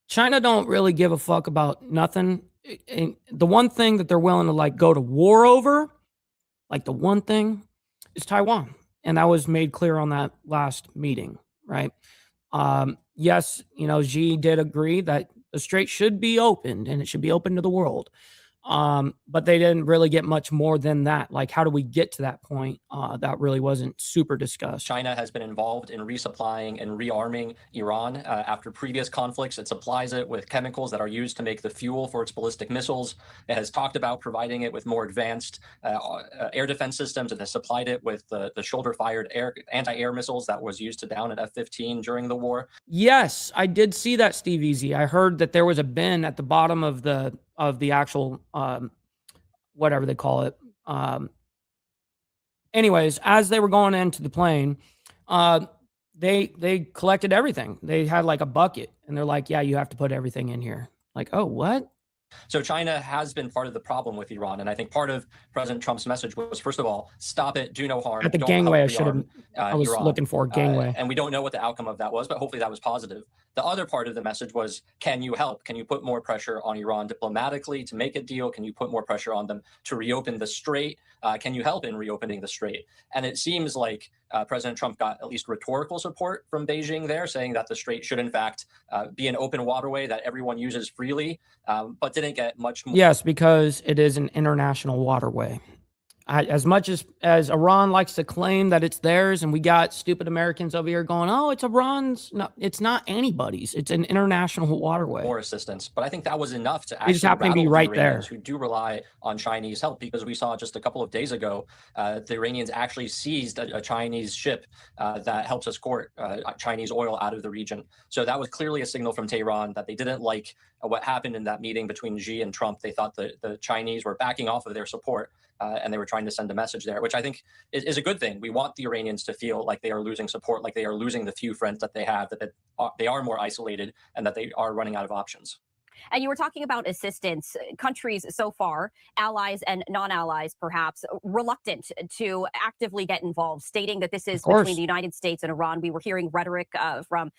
Speaker 3: China don't really give a fuck about nothing. The one thing that they're willing to go to war over, the one thing, is Taiwan. And that was made clear on that last meeting, right? Yes, Xi did agree that the strait should be opened and it should be open to the world. But they didn't really get much more than that. How do we get to that point? That really wasn't super discussed.
Speaker 11: China has been involved in resupplying and rearming Iran after previous conflicts. It supplies it with chemicals that are used to make the fuel for its ballistic missiles. It has talked about providing it with more advanced air defense systems and has supplied it with the shoulder-fired anti-air missiles that was used to down an F-15 during the war.
Speaker 3: Yes, I did see that, Steve Easy. I heard that there was a bin at the bottom of the actual whatever they call it. Anyways, as they were going into the plane, they collected everything. They had a bucket and they're like, yeah, you have to put everything in here. Oh, what?
Speaker 11: So China has been part of the problem with Iran. And I think part of President Trump's message was, first of all, stop it, do no harm.
Speaker 3: At the gangway, I was looking for gangway.
Speaker 11: And we don't know what the outcome of that was, but hopefully that was positive. The other part of the message was, can you help? Can you put more pressure on Iran diplomatically to make a deal? Can you put more pressure on them to reopen the strait? Can you help in reopening the strait? And it seems like President Trump got at least rhetorical support from Beijing there, saying that the strait should, in fact, be an open waterway that everyone uses freely, but didn't get much more.
Speaker 3: Yes, because it is an international waterway. as much as Iran likes to claim that it's theirs, and we got stupid Americans over here going, oh, it's Iran's. No, it's not anybody's. It's an international waterway.
Speaker 11: More assistance. But I think that was enough to
Speaker 3: They just
Speaker 11: actually
Speaker 3: happen to be
Speaker 11: rattle the
Speaker 3: right
Speaker 11: Iranians
Speaker 3: there.
Speaker 11: who do rely on Chinese help, because we saw just a couple of days ago, the Iranians actually seized a Chinese ship that helps escort Chinese oil out of the region. So that was clearly a signal from Tehran that they didn't like what happened in that meeting between Xi and Trump. They thought the Chinese were backing off of their support, and they were trying to send a message there, which I think is a good thing. We want the Iranians to feel like they are losing support, like they are losing the few friends that they have, that they are more isolated, and that they are running out of options.
Speaker 10: And you were talking about assistance. Countries so far, allies and non-allies perhaps, reluctant to actively get involved, stating that this is between the United States and Iran. We were hearing rhetoric from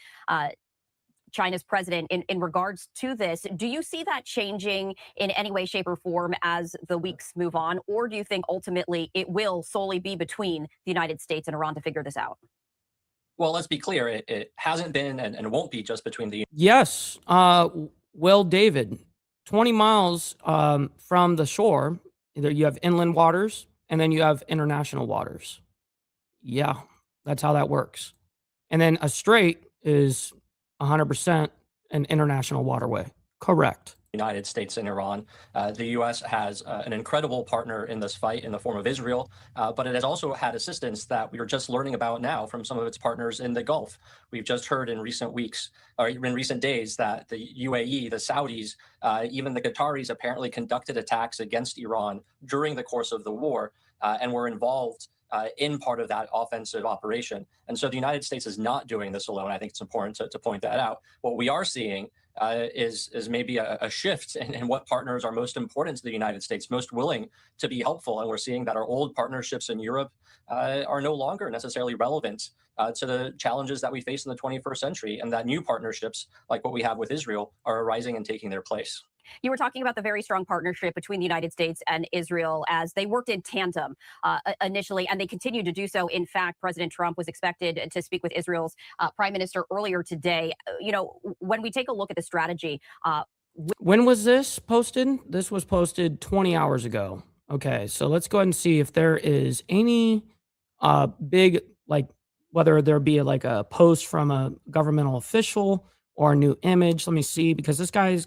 Speaker 10: China's president in regards to this. Do you see that changing in any way, shape, or form as the weeks move on? Or do you think ultimately it will solely be between the United States and Iran to figure this out?
Speaker 11: Well, let's be clear. It hasn't been and won't be just between the...
Speaker 3: Yes. Well, David, 20 miles from the shore, either you have inland waters and then you have international waters. Yeah, that's how that works. And then a strait is 100% an international waterway. Correct.
Speaker 11: United States and Iran. The U.S. has an incredible partner in this fight in the form of Israel, but it has also had assistance that we are just learning about now from some of its partners in the Gulf. We've just heard in recent weeks, or in recent days, that the UAE, the Saudis, even the Qataris apparently conducted attacks against Iran during the course of the war and were involved in part of that offensive operation. And so the United States is not doing this alone. I think it's important to point that out. What we are seeing is maybe a shift in what partners are most important to the United States, most willing to be helpful. And we're seeing that our old partnerships in Europe are no longer necessarily relevant to the challenges that we face in the 21st century, and that new partnerships, like what we have with Israel, are arising and taking their place.
Speaker 10: You were talking about the very strong partnership between the United States and Israel as they worked in tandem initially, and they continue to do so. In fact, President Trump was expected to speak with Israel's prime minister earlier today. You know, when we take a look at the strategy.
Speaker 3: When was this posted? This was posted 20 hours ago. Okay, so let's go ahead and see if there is any big, like, whether there be like a post from a governmental official or a new image. Let me see, because this guy is...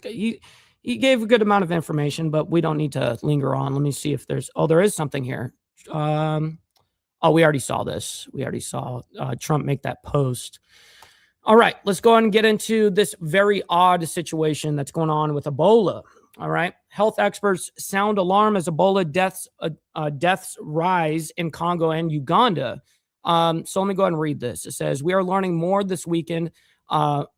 Speaker 3: He gave a good amount of information, but we don't need to linger on. Let me see if there's... Oh, there is something here. Oh, we already saw this. We already saw Trump make that post. All right, let's go ahead and get into this very odd situation that's going on with Ebola. All right. Health experts sound alarm as Ebola deaths rise in Congo and Uganda. So let me go ahead and read this. It says, we are learning more this weekend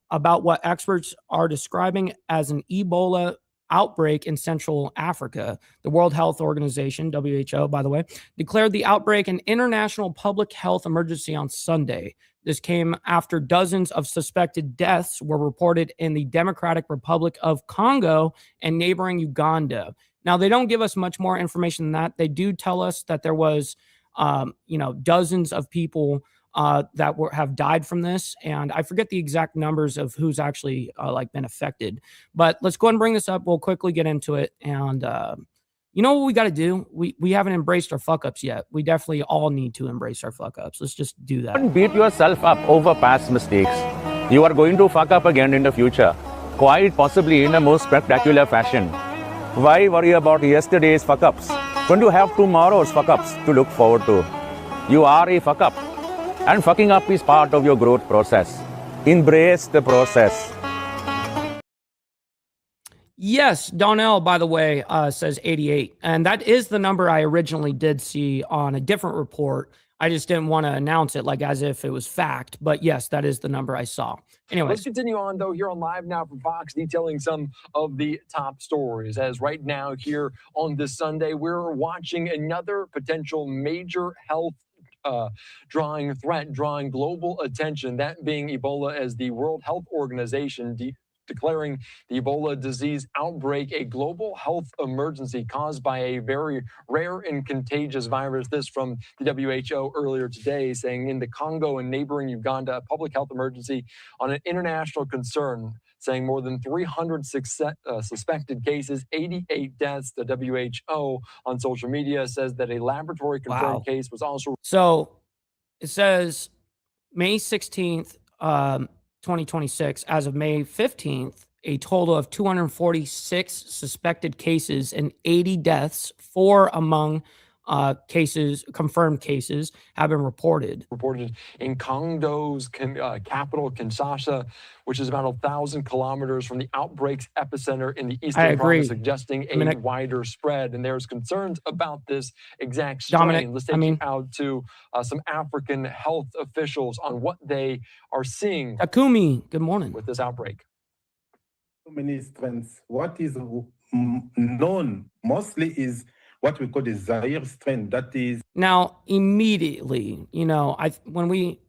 Speaker 3: about what experts are describing as an Ebola outbreak in Central Africa. The World Health Organization, WHO, by the way, declared the outbreak an international public health emergency on Sunday. This came after dozens of suspected deaths were reported in the Democratic Republic of Congo and neighboring Uganda. Now, they don't give us much more information than that. They do tell us that there was, dozens of people that have died from this, and I forget the exact numbers of who's actually been affected. But let's go ahead and bring this up. We'll quickly get into it, and you know what we got to do? We haven't embraced our fuck ups yet. We definitely all need to embrace our fuck ups. Let's just do that.
Speaker 12: Don't beat yourself up over past mistakes. You are going to fuck up again in the future, quite possibly in a most spectacular fashion. Why worry about yesterday's fuck ups when you have tomorrow's fuck ups to look forward to? You are a fuck up. And fucking up is part of your growth process. Embrace the process.
Speaker 3: Yes, Donnell, by the way, says 88. And that is the number I originally did see on a different report. I just didn't want to announce it like as if it was fact. But yes, that is the number I saw. Anyway,
Speaker 8: let's continue on, though, here on Live Now from Fox, detailing some of the top stories. As right now here on this Sunday, we're watching another potential major health drawing global attention, that being Ebola, as the World Health Organization declaring the Ebola disease outbreak a global health emergency caused by a very rare and contagious virus. This from the WHO earlier today, saying in the Congo and neighboring Uganda, a public health emergency on an international concern. saying more than 300 suspected cases, 88 deaths. The WHO on social media says that a laboratory confirmed case was also.
Speaker 3: So it says May 16th, 2026, as of May 15th, a total of 246 suspected cases and 80 deaths, 4 among confirmed cases, have been reported.
Speaker 8: Reported in Congo's capital, Kinshasa, which is about 1,000 kilometers from the outbreak's epicenter in the eastern province, suggesting a wider spread. And there's concerns about this exact strain. Let's take you out to some African health officials on what they are seeing.
Speaker 3: Takumi, good morning.
Speaker 8: With this outbreak.
Speaker 13: So many strains. What is known mostly is what we call the Zaire strain. That is
Speaker 3: now immediately, when we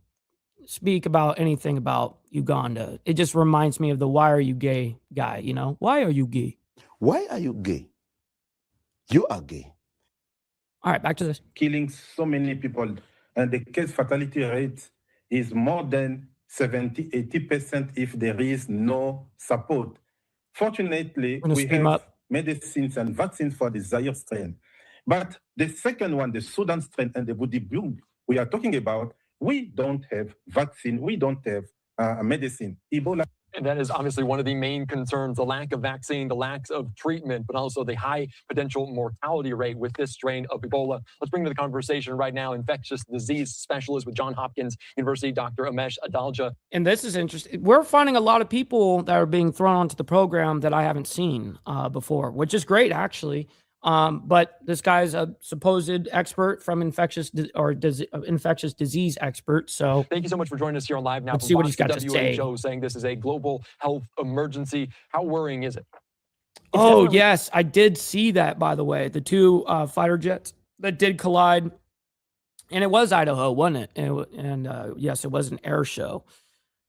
Speaker 3: speak about anything about Uganda, it just reminds me of the "Why are you gay" guy. Why are you gay?
Speaker 14: Why are you gay? You are gay.
Speaker 3: All right, back to this.
Speaker 13: Killing so many people, and the case fatality rate is more than 70-80% if there is no support. Fortunately, we have medicines and vaccines for the Zaire strain. But the second one, the Sudan strain and the Budibug we are talking about, we don't have vaccine, we don't have medicine. Ebola.
Speaker 8: And that is obviously one of the main concerns, the lack of vaccine, the lack of treatment, but also the high potential mortality rate with this strain of Ebola. Let's bring to the conversation right now infectious disease specialist with Johns Hopkins University, Dr. Amesh Adalja.
Speaker 3: And this is interesting. We're finding a lot of people that are being thrown onto the program that I haven't seen before, which is great, actually. But this guy's a supposed expert from infectious disease expert. So
Speaker 8: thank you so much for joining us here on Live Now.
Speaker 3: Let's see what he's got to say.
Speaker 8: WHO saying this is a global health emergency. How worrying is it?
Speaker 3: Oh, yes, I did see that, by the way. The 2 fighter jets that did collide. And it was Idaho, wasn't it? And yes, it was an air show.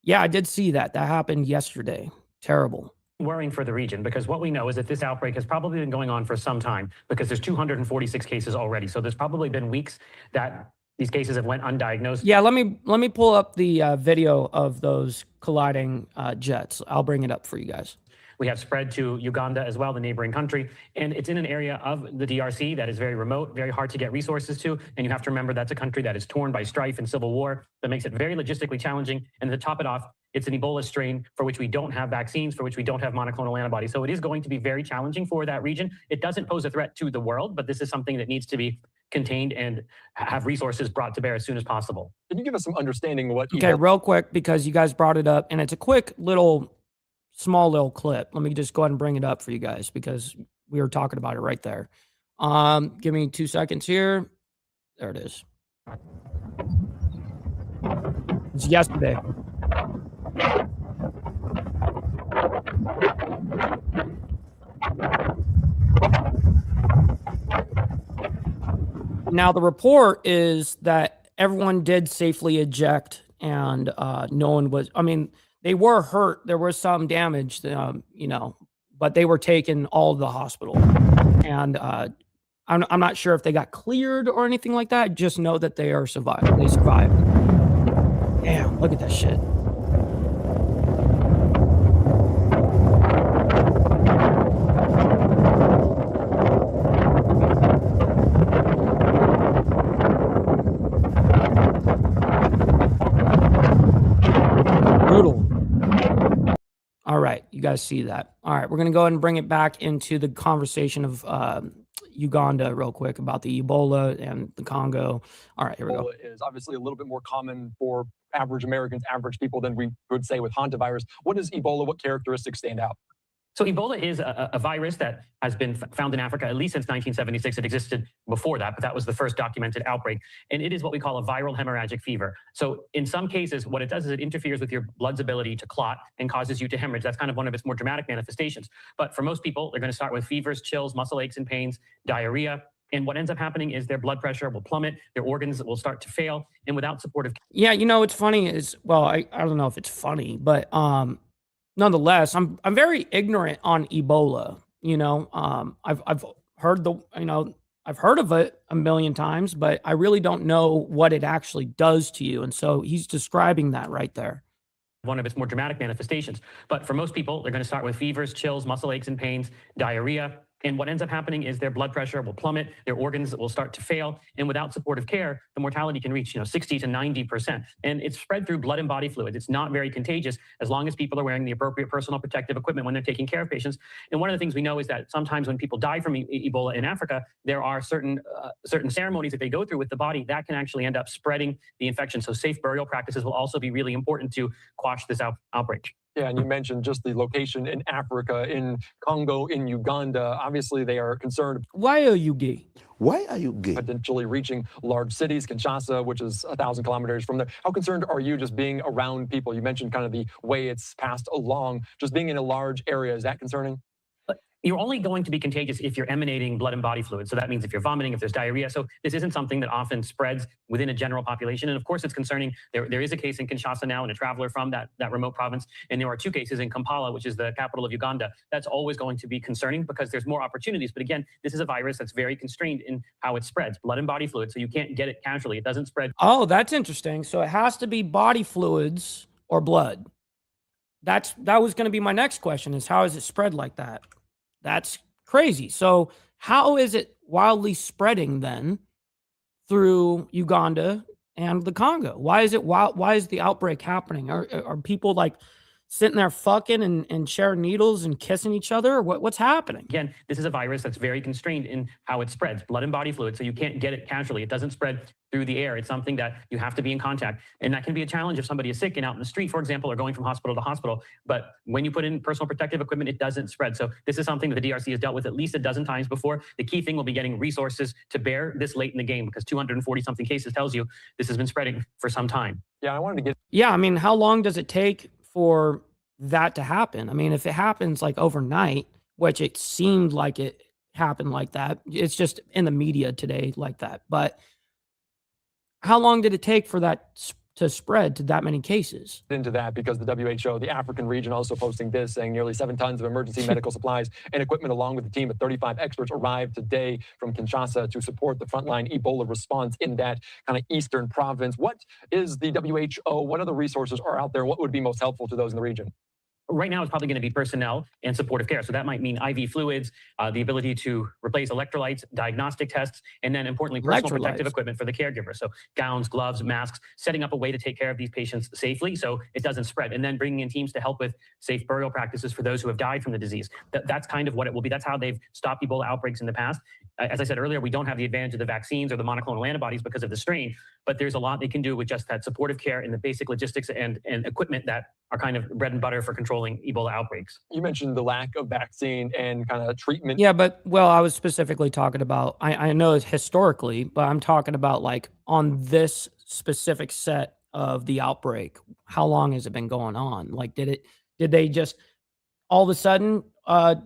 Speaker 3: Yeah, I did see that. That happened yesterday. Terrible.
Speaker 15: Worrying for the region, because what we know is that this outbreak has probably been going on for some time, because there's 246 cases already. So there's probably been weeks that these cases have went undiagnosed.
Speaker 3: Yeah, let me pull up the video of those colliding jets. I'll bring it up for you guys.
Speaker 15: We have spread to Uganda as well, the neighboring country. And it's in an area of the DRC that is very remote, very hard to get resources to. And you have to remember that's a country that is torn by strife and civil war. That makes it very logistically challenging. And to top it off, it's an Ebola strain for which we don't have vaccines, for which we don't have monoclonal antibodies. So it is going to be very challenging for that region. It doesn't pose a threat to the world, but this is something that needs to be contained and have resources brought to bear as soon as possible.
Speaker 8: Can you give us some understanding of what?
Speaker 3: Okay, real quick, because you guys brought it up, and it's a quick small little clip. Let me just go ahead and bring it up for you guys because we were talking about it right there. Give me 2 seconds here. There it is. It's yesterday. Now, the report is that everyone did safely eject and no one was, they were hurt. There was some damage, but they were taken all to the hospital. And I'm not sure if they got cleared or anything like that. I just know that they survived. They survived. Damn, look at that shit. Brutal. All right, you guys see that. All right, we're going to go ahead and bring it back into the conversation of Uganda real quick about the Ebola and the Congo. All right, here we go.
Speaker 8: Ebola is obviously a little bit more common for average Americans, average people than we would say with hantavirus. What is Ebola? What characteristics stand out?
Speaker 15: So Ebola is a virus that has been found in Africa at least since 1976. It existed before that, but that was the first documented outbreak. And it is what we call a viral hemorrhagic fever. So in some cases, what it does is it interferes with your blood's ability to clot and causes you to hemorrhage. That's kind of one of its more dramatic manifestations. But for most people, they're going to start with fevers, chills, muscle aches and pains, diarrhea. And what ends up happening is their blood pressure will plummet, their organs will start to fail, and without supportive.
Speaker 3: Yeah, what's funny is, well, I don't know if it's funny, but nonetheless, I'm very ignorant on Ebola. I've heard I've heard of it a million times, but I really don't know what it actually does to you. And so he's describing that right there.
Speaker 15: one of its more dramatic manifestations. But for most people, they're going to start with fevers, chills, muscle aches and pains, diarrhea. And what ends up happening is their blood pressure will plummet, their organs will start to fail, and without supportive care, the mortality can reach 60 to 90%. And it's spread through blood and body fluids. It's not very contagious as long as people are wearing the appropriate personal protective equipment when they're taking care of patients. And one of the things we know is that sometimes when people die from Ebola in Africa, there are certain ceremonies that they go through with the body that can actually end up spreading the infection. So safe burial practices will also be really important to quash this outbreak.
Speaker 8: Yeah, and you mentioned just the location in Africa, in Congo, in Uganda. Obviously, they are concerned.
Speaker 3: Why are you gay?
Speaker 14: Why are you gay?
Speaker 8: Potentially reaching large cities, Kinshasa, which is 1,000 kilometers from there. How concerned are you just being around people? You mentioned kind of the way it's passed along. Just being in a large area, is that concerning?
Speaker 15: You're only going to be contagious if you're emanating blood and body fluids. So that means if you're vomiting, if there's diarrhea. So this isn't something that often spreads within a general population. And of course, it's concerning. There is a case in Kinshasa now and a traveler from that remote province. And there are two cases in Kampala, which is the capital of Uganda. That's always going to be concerning because there's more opportunities. But again, this is a virus that's very constrained in how it spreads, blood and body fluids. So you can't get it casually. It doesn't spread.
Speaker 3: Oh, that's interesting. So it has to be body fluids or blood. That was going to be my next question, is how is it spread like that? That's crazy. So how is it wildly spreading then through Uganda and the Congo? Why is the outbreak happening? Are people like sitting there fucking and sharing needles and kissing each other? What's happening?
Speaker 15: Again, this is a virus that's very constrained in how it spreads, blood and body fluid. So you can't get it casually. It doesn't spread through the air. It's something that you have to be in contact. And that can be a challenge if somebody is sick and out in the street, for example, or going from hospital to hospital. But when you put in personal protective equipment, it doesn't spread. So this is something that the DRC has dealt with at least a dozen times before. The key thing will be getting resources to bear this late in the game, because 240 something cases tells you this has been spreading for some time.
Speaker 8: Yeah, I wanted to get.
Speaker 3: Yeah, I mean, how long does it take for that to happen? I mean, if it happens like overnight, which it seemed like it happened like that, it's just in the media today like that. But how long did it take for that to spread to that many cases?
Speaker 8: Into that, because the WHO, the African region, also posting this, saying nearly 7 tons of emergency medical supplies and equipment, along with a team of 35 experts, arrived today from Kinshasa to support the frontline Ebola response in that kind of eastern province. What is the WHO? What other resources are out there? What would be most helpful to those in the region?
Speaker 15: Right now, it's probably going to be personnel and supportive care. So that might mean IV fluids, the ability to replace electrolytes, diagnostic tests, and then importantly, personal protective equipment for the caregiver. So gowns, gloves, masks, setting up a way to take care of these patients safely so it doesn't spread. And then bringing in teams to help with safe burial practices for those who have died from the disease. That's kind of what it will be. That's how they've stopped Ebola outbreaks in the past. As I said earlier, we don't have the advantage of the vaccines or the monoclonal antibodies because of the strain, but there's a lot they can do with just that supportive care and the basic logistics and equipment that are kind of bread and butter for controlling Ebola outbreaks.
Speaker 8: You mentioned the lack of vaccine and kind of treatment.
Speaker 3: Yeah, but I was specifically talking about, I know it's historically, but I'm talking about like on this specific set of the outbreak. How long has it been going on? Like, did they just all of a sudden, a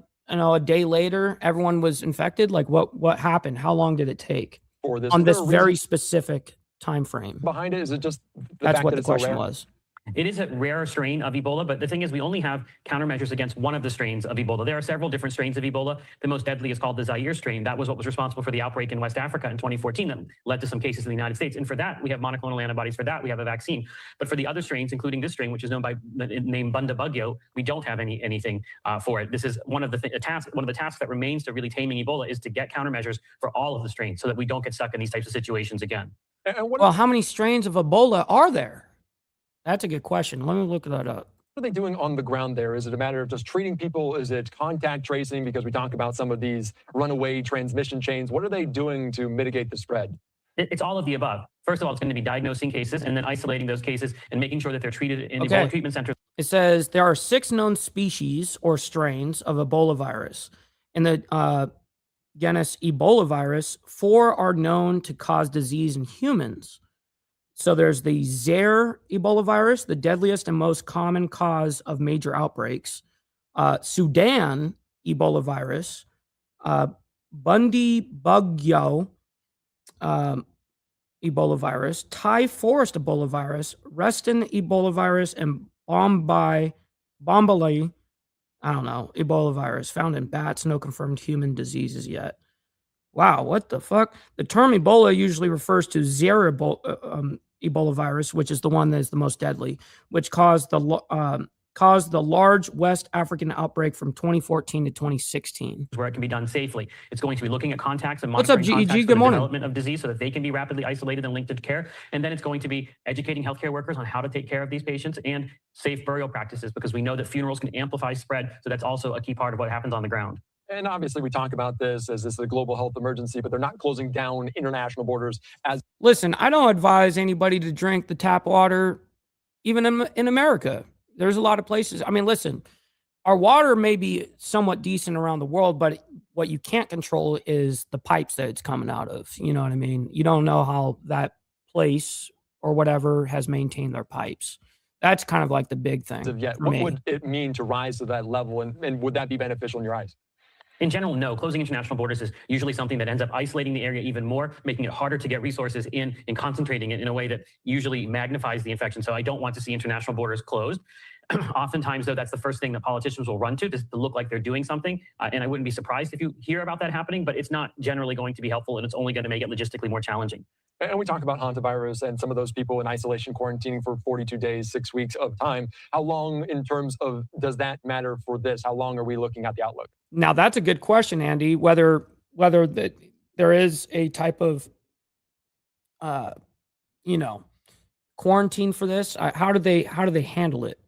Speaker 3: day later, everyone was infected? Like what happened? How long did it take
Speaker 8: for this
Speaker 3: on this very specific time frame?
Speaker 8: Behind it, is it just
Speaker 3: that's what the question was?
Speaker 15: It is a rare strain of Ebola, but the thing is we only have countermeasures against one of the strains of Ebola. There are several different strains of Ebola. The most deadly is called the Zaire strain. That was what was responsible for the outbreak in West Africa in 2014 that led to some cases in the United States. And for that, we have monoclonal antibodies. For that, we have a vaccine. But for the other strains, including this strain, which is known by the name Bundibugyo, we don't have anything for it. This is one of the tasks that remains to really taming Ebola is to get countermeasures for all of the strains so that we don't get stuck in these types of situations again.
Speaker 3: Well, how many strains of Ebola are there? That's a good question. Let me look that up.
Speaker 8: What are they doing on the ground there? Is it a matter of just treating people? Is it contact tracing? Because we talk about some of these runaway transmission chains. What are they doing to mitigate the spread?
Speaker 15: It's all of the above. First of all, it's going to be diagnosing cases and then isolating those cases and making sure that they're treated in Ebola treatment centers.
Speaker 3: It says there are 6 known species or strains of Ebola virus. In the genus Ebola virus, 4 are known to cause disease in humans. So there's the Zaire Ebola virus, the deadliest and most common cause of major outbreaks. Sudan Ebola virus, Bundibugyo Ebola virus, Thai forest Ebola virus, Reston Ebola virus, and Bombali, Ebola virus found in bats. No confirmed human diseases yet. Wow, what the fuck? The term Ebola usually refers to Zaire Ebola virus, which is the one that is the most deadly, which caused the large West African outbreak from 2014 to 2016.
Speaker 15: Where it can be done safely. It's going to be looking at contacts and
Speaker 3: What's up,
Speaker 15: monitoring
Speaker 3: GEG?
Speaker 15: contacts for
Speaker 3: Good
Speaker 15: the
Speaker 3: morning.
Speaker 15: development of disease so that they can be rapidly isolated and linked to care. And then it's going to be educating healthcare workers on how to take care of these patients and safe burial practices, because we know that funerals can amplify spread. So that's also a key part of what happens on the ground.
Speaker 8: And obviously, we talk about this as this is a global health emergency, but they're not closing down international borders as.
Speaker 3: Listen, I don't advise anybody to drink the tap water, even in America. There's a lot of places. I mean, listen, our water may be somewhat decent around the world, but what you can't control is the pipes that it's coming out of. You know what I mean? You don't know how that place or whatever has maintained their pipes. That's kind of like the big thing.
Speaker 8: What would it mean to rise to that level, and would that be beneficial in your eyes?
Speaker 15: In general, no. Closing international borders is usually something that ends up isolating the area even more, making it harder to get resources in and concentrating it in a way that usually magnifies the infection. So I don't want to see international borders closed. Oftentimes, though, that's the first thing that politicians will run to look like they're doing something. And I wouldn't be surprised if you hear about that happening, but it's not generally going to be helpful, and it's only going to make it logistically more challenging.
Speaker 8: And we talk about hantavirus and some of those people in isolation quarantining for 42 days, 6 weeks of time. How long in terms of does that matter for this? How long are we looking at the outlook?
Speaker 3: Now, that's a good question, Andy, whether there is a type of, quarantine for this. How do they handle it?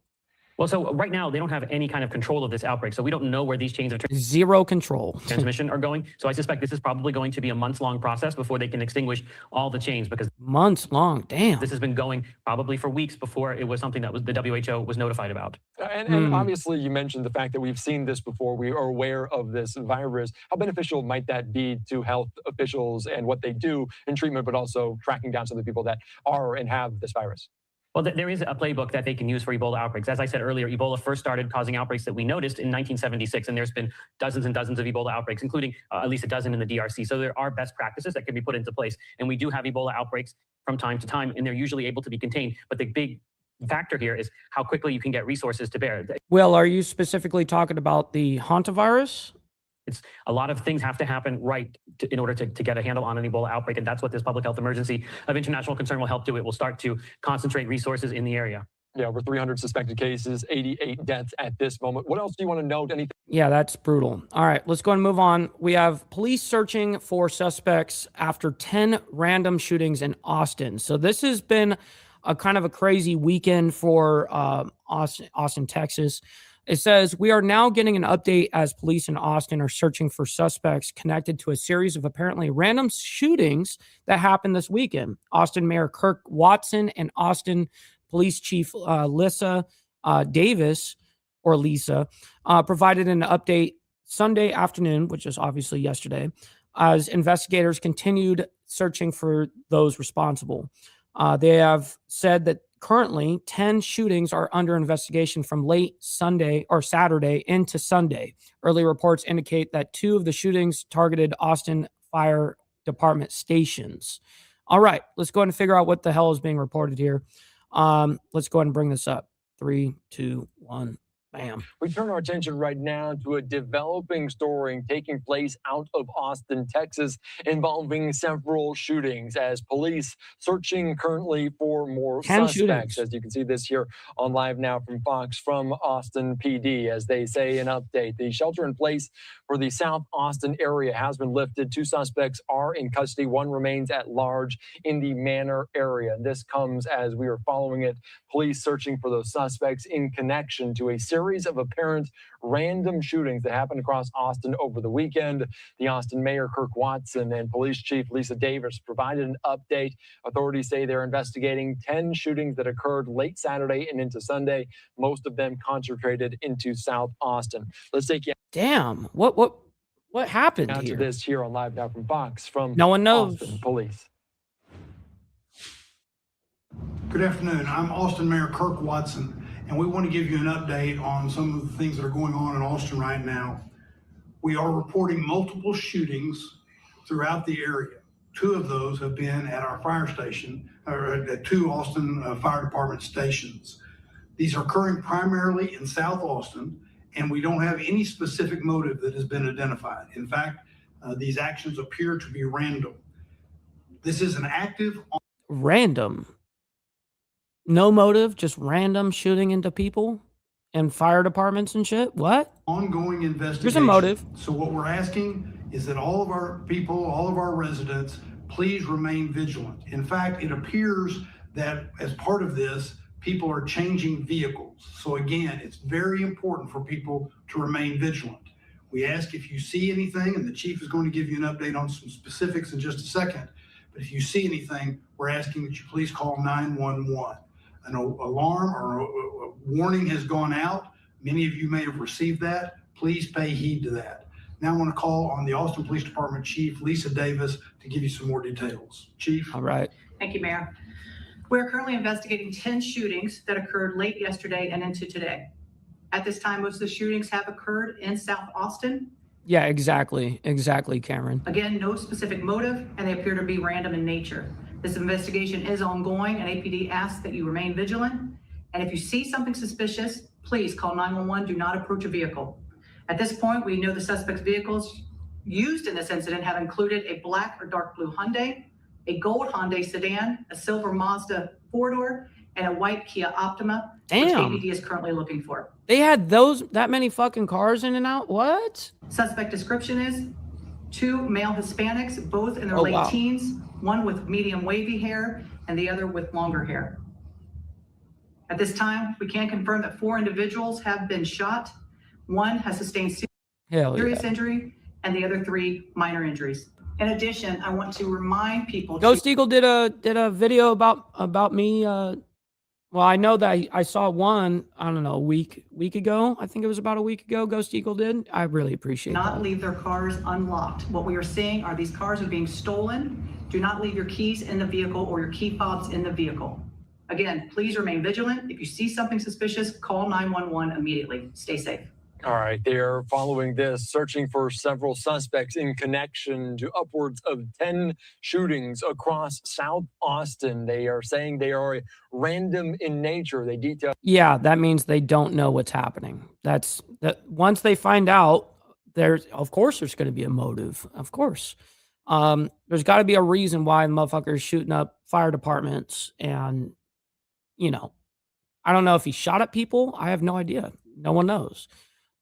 Speaker 15: Well, so right now, they don't have any kind of control of this outbreak. So we don't know where these chains of
Speaker 3: zero control
Speaker 15: transmission are going. So I suspect this is probably going to be a months-long process before they can extinguish all the chains, because
Speaker 3: months long, damn.
Speaker 15: This has been going probably for weeks before it was something that the WHO was notified about.
Speaker 8: And obviously, you mentioned the fact that we've seen this before. We are aware of this virus. How beneficial might that be to health officials and what they do in treatment, but also tracking down some of the people that are and have this virus?
Speaker 15: Well, there is a playbook that they can use for Ebola outbreaks. As I said earlier, Ebola first started causing outbreaks that we noticed in 1976, and there's been dozens and dozens of Ebola outbreaks, including at least a dozen in the DRC. So there are best practices that can be put into place. And we do have Ebola outbreaks from time to time, and they're usually able to be contained. But the big factor here is how quickly you can get resources to bear.
Speaker 3: Will, are you specifically talking about the hantavirus?
Speaker 15: It's a lot of things have to happen in order to get a handle on an Ebola outbreak. And that's what this public health emergency of international concern will help do. It will start to concentrate resources in the area.
Speaker 8: Yeah, over 300 suspected cases, 88 deaths at this moment. What else do you want to note? Anything?
Speaker 3: Yeah, that's brutal. All right, let's go and move on. We have police searching for suspects after 10 random shootings in Austin. So this has been a kind of a crazy weekend for Austin, Texas. It says, we are now getting an update as police in Austin are searching for suspects connected to a series of apparently random shootings that happened this weekend. Austin Mayor Kirk Watson and Austin Police Chief Lisa Davis, or Lisa, provided an update Sunday afternoon, which is obviously yesterday, as investigators continued searching for those responsible. They have said that currently 10 shootings are under investigation from late Sunday or Saturday into Sunday. Early reports indicate that 2 of the shootings targeted Austin Fire Department stations. All right, let's go ahead and figure out what the hell is being reported here. Let's go ahead and bring this up. 3, 2, 1. Bam.
Speaker 8: We turn our attention right now to a developing story taking place out of Austin, Texas, involving several shootings as police searching currently for more suspects.
Speaker 3: Shootings.
Speaker 8: As you can see this here on Live Now from Fox from Austin PD, as they say an update. The shelter in place for the South Austin area has been lifted. 2 suspects are in custody. 1 remains at large in the Manor area. This comes as we are following it. Police searching for those suspects in connection to a series of apparent random shootings that happened across Austin over the weekend. The Austin Mayor Kirk Watson and Police Chief Lisa Davis provided an update. Authorities say they're investigating 10 shootings that occurred late Saturday and into Sunday, most of them concentrated into South Austin. Let's take you.
Speaker 3: Damn, what happened
Speaker 8: here? To this here on Live Now from Fox from
Speaker 3: no one knows.
Speaker 8: Austin Police.
Speaker 16: Good afternoon. I'm Austin Mayor Kirk Watson, and we want to give you an update on some of the things that are going on in Austin right now. We are reporting multiple shootings throughout the area. 2 of those have been at our fire station, or at 2 Austin Fire Department stations. These are occurring primarily in South Austin, and we don't have any specific motive that has been identified. In fact, these actions appear to be random. This is an active...
Speaker 3: Random? No motive, just random shooting into people and fire departments and shit. What?
Speaker 16: Ongoing investigation.
Speaker 3: There's a motive.
Speaker 16: So what we're asking is that all of our people, all of our residents, please remain vigilant. In fact, it appears that as part of this, people are changing vehicles. So again, it's very important for people to remain vigilant. We ask if you see anything, and the chief is going to give you an update on some specifics in just a second. But if you see anything, we're asking that you please call 911. An alarm or a warning has gone out. Many of you may have received that. Please pay heed to that. Now I want to call on the Austin Police Department Chief, Lisa Davis, to give you some more details. Chief.
Speaker 3: All right.
Speaker 17: Thank you, Mayor. We're currently investigating 10 shootings that occurred late yesterday and into today. At this time, most of the shootings have occurred in South Austin.
Speaker 3: Yeah, exactly. Exactly, Cameron.
Speaker 17: Again, no specific motive, and they appear to be random in nature. This investigation is ongoing, and APD asks that you remain vigilant. And if you see something suspicious, please call 911. Do not approach a vehicle. At this point, we know the suspect's vehicles used in this incident have included a black or dark blue Hyundai, a gold Hyundai sedan, a silver Mazda 4-door, and a white Kia Optima, which APD is currently looking for.
Speaker 3: They had that many fucking cars in and out? What?
Speaker 17: Suspect description is 2 male Hispanics, both in their late teens, one with medium wavy hair and the other with longer hair. At this time, we can confirm that 4 individuals have been shot. 1 has sustained serious injury, and the other 3 minor injuries. In addition, I want to remind people.
Speaker 3: Ghost Eagle did a video about me. Well, I know that I saw one, I don't know, a week ago. I think it was about a week ago. Ghost Eagle did. I really appreciate that.
Speaker 17: Not leave their cars unlocked. What we are seeing are these cars are being stolen. Do not leave your keys in the vehicle or your key fobs in the vehicle. Again, please remain vigilant. If you see something suspicious, call 911 immediately. Stay safe.
Speaker 8: All right, they're following this, searching for several suspects in connection to upwards of 10 shootings across South Austin. They are saying they are random in nature. They detail.
Speaker 3: Yeah, that means they don't know what's happening. That once they find out, there's going to be a motive. Of course. There's got to be a reason why the motherfucker is shooting up fire departments. And, I don't know if he shot at people. I have no idea. No one knows.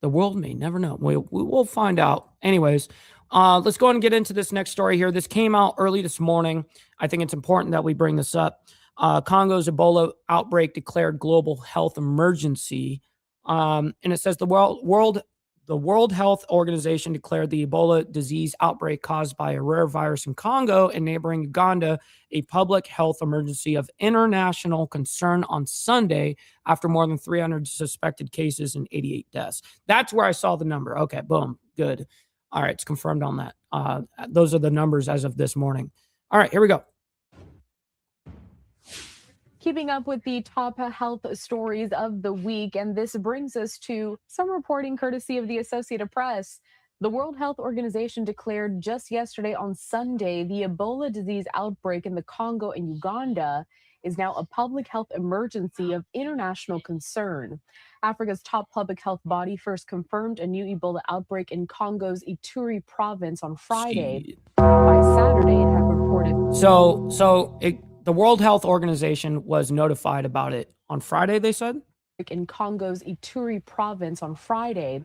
Speaker 3: The world may never know. We will find out. Anyways, let's go ahead and get into this next story here. This came out early this morning. I think it's important that we bring this up. Congo's Ebola outbreak declared global health emergency. And it says the World Health Organization declared the Ebola disease outbreak caused by a rare virus in Congo and neighboring Uganda a public health emergency of international concern on Sunday after more than 300 suspected cases and 88 deaths. That's where I saw the number. Okay, boom, good. All right, it's confirmed on that. Those are the numbers as of this morning. All right, here we go.
Speaker 18: Keeping up with the top health stories of the week, and this brings us to some reporting courtesy of the Associated Press. The World Health Organization declared just yesterday on Sunday the Ebola disease outbreak in the Congo and Uganda is now a public health emergency of international concern. Africa's top public health body first confirmed a new Ebola outbreak in Congo's Ituri province on Friday. By Saturday, it had reported.
Speaker 3: The World Health Organization was notified about it on Friday, they said?
Speaker 18: In Congo's Ituri province on Friday.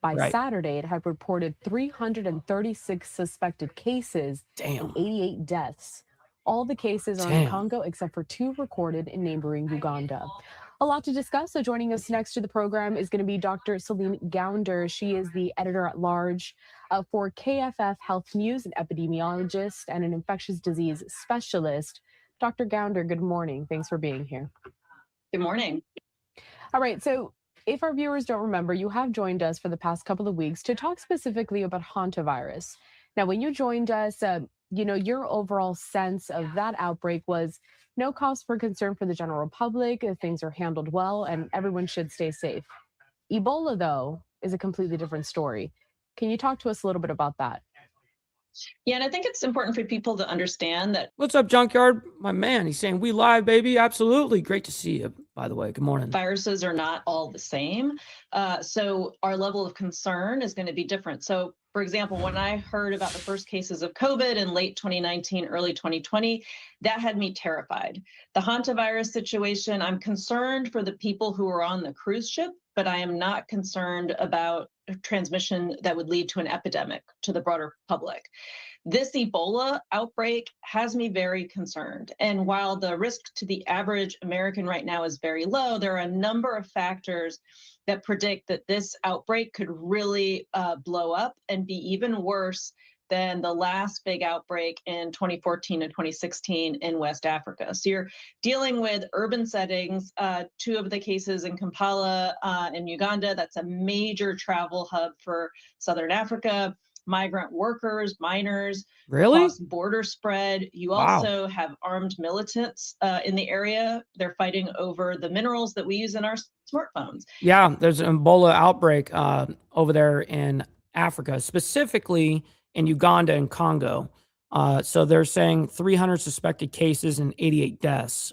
Speaker 18: By Saturday, it had reported 336 suspected cases and 88 deaths. All the cases are in Congo except for 2 recorded in neighboring Uganda. A lot to discuss. So joining us next to the program is going to be Dr. Celine Gounder. She is the editor-at-large for KFF Health News, an epidemiologist and an infectious disease specialist. Dr. Gounder, good morning. Thanks for being here.
Speaker 19: Good morning.
Speaker 18: All right. So if our viewers don't remember, you have joined us for the past couple of weeks to talk specifically about hantavirus. Now, when you joined us, your overall sense of that outbreak was no cause for concern for the general public. Things are handled well and everyone should stay safe. Ebola, though, is a completely different story. Can you talk to us a little bit about that?
Speaker 19: Yeah, and I think it's important for people to understand that.
Speaker 3: What's up, Junkyard? My man, he's saying we live, baby. Absolutely. Great to see you, by the way. Good morning.
Speaker 19: Viruses are not all the same. So our level of concern is going to be different. So For example, when I heard about the first cases of COVID in late 2019, early 2020, that had me terrified. The hantavirus situation, I'm concerned for the people who are on the cruise ship, but I am not concerned about transmission that would lead to an epidemic to the broader public. This Ebola outbreak has me very concerned. And while the risk to the average American right now is very low, there are a number of factors that predict that this outbreak could really blow up and be even worse than the last big outbreak in 2014 and 2016 in West Africa. So you're dealing with urban settings. Two of the cases in Kampala in Uganda, that's a major travel hub for Southern Africa. Migrant workers, minors,
Speaker 3: Really?
Speaker 19: cross-border spread. You also have armed militants in the area. They're fighting over the minerals that we use in our smartphones.
Speaker 3: Yeah, there's an Ebola outbreak over there in Africa, specifically in Uganda and Congo. So they're saying 300 suspected cases and 88 deaths.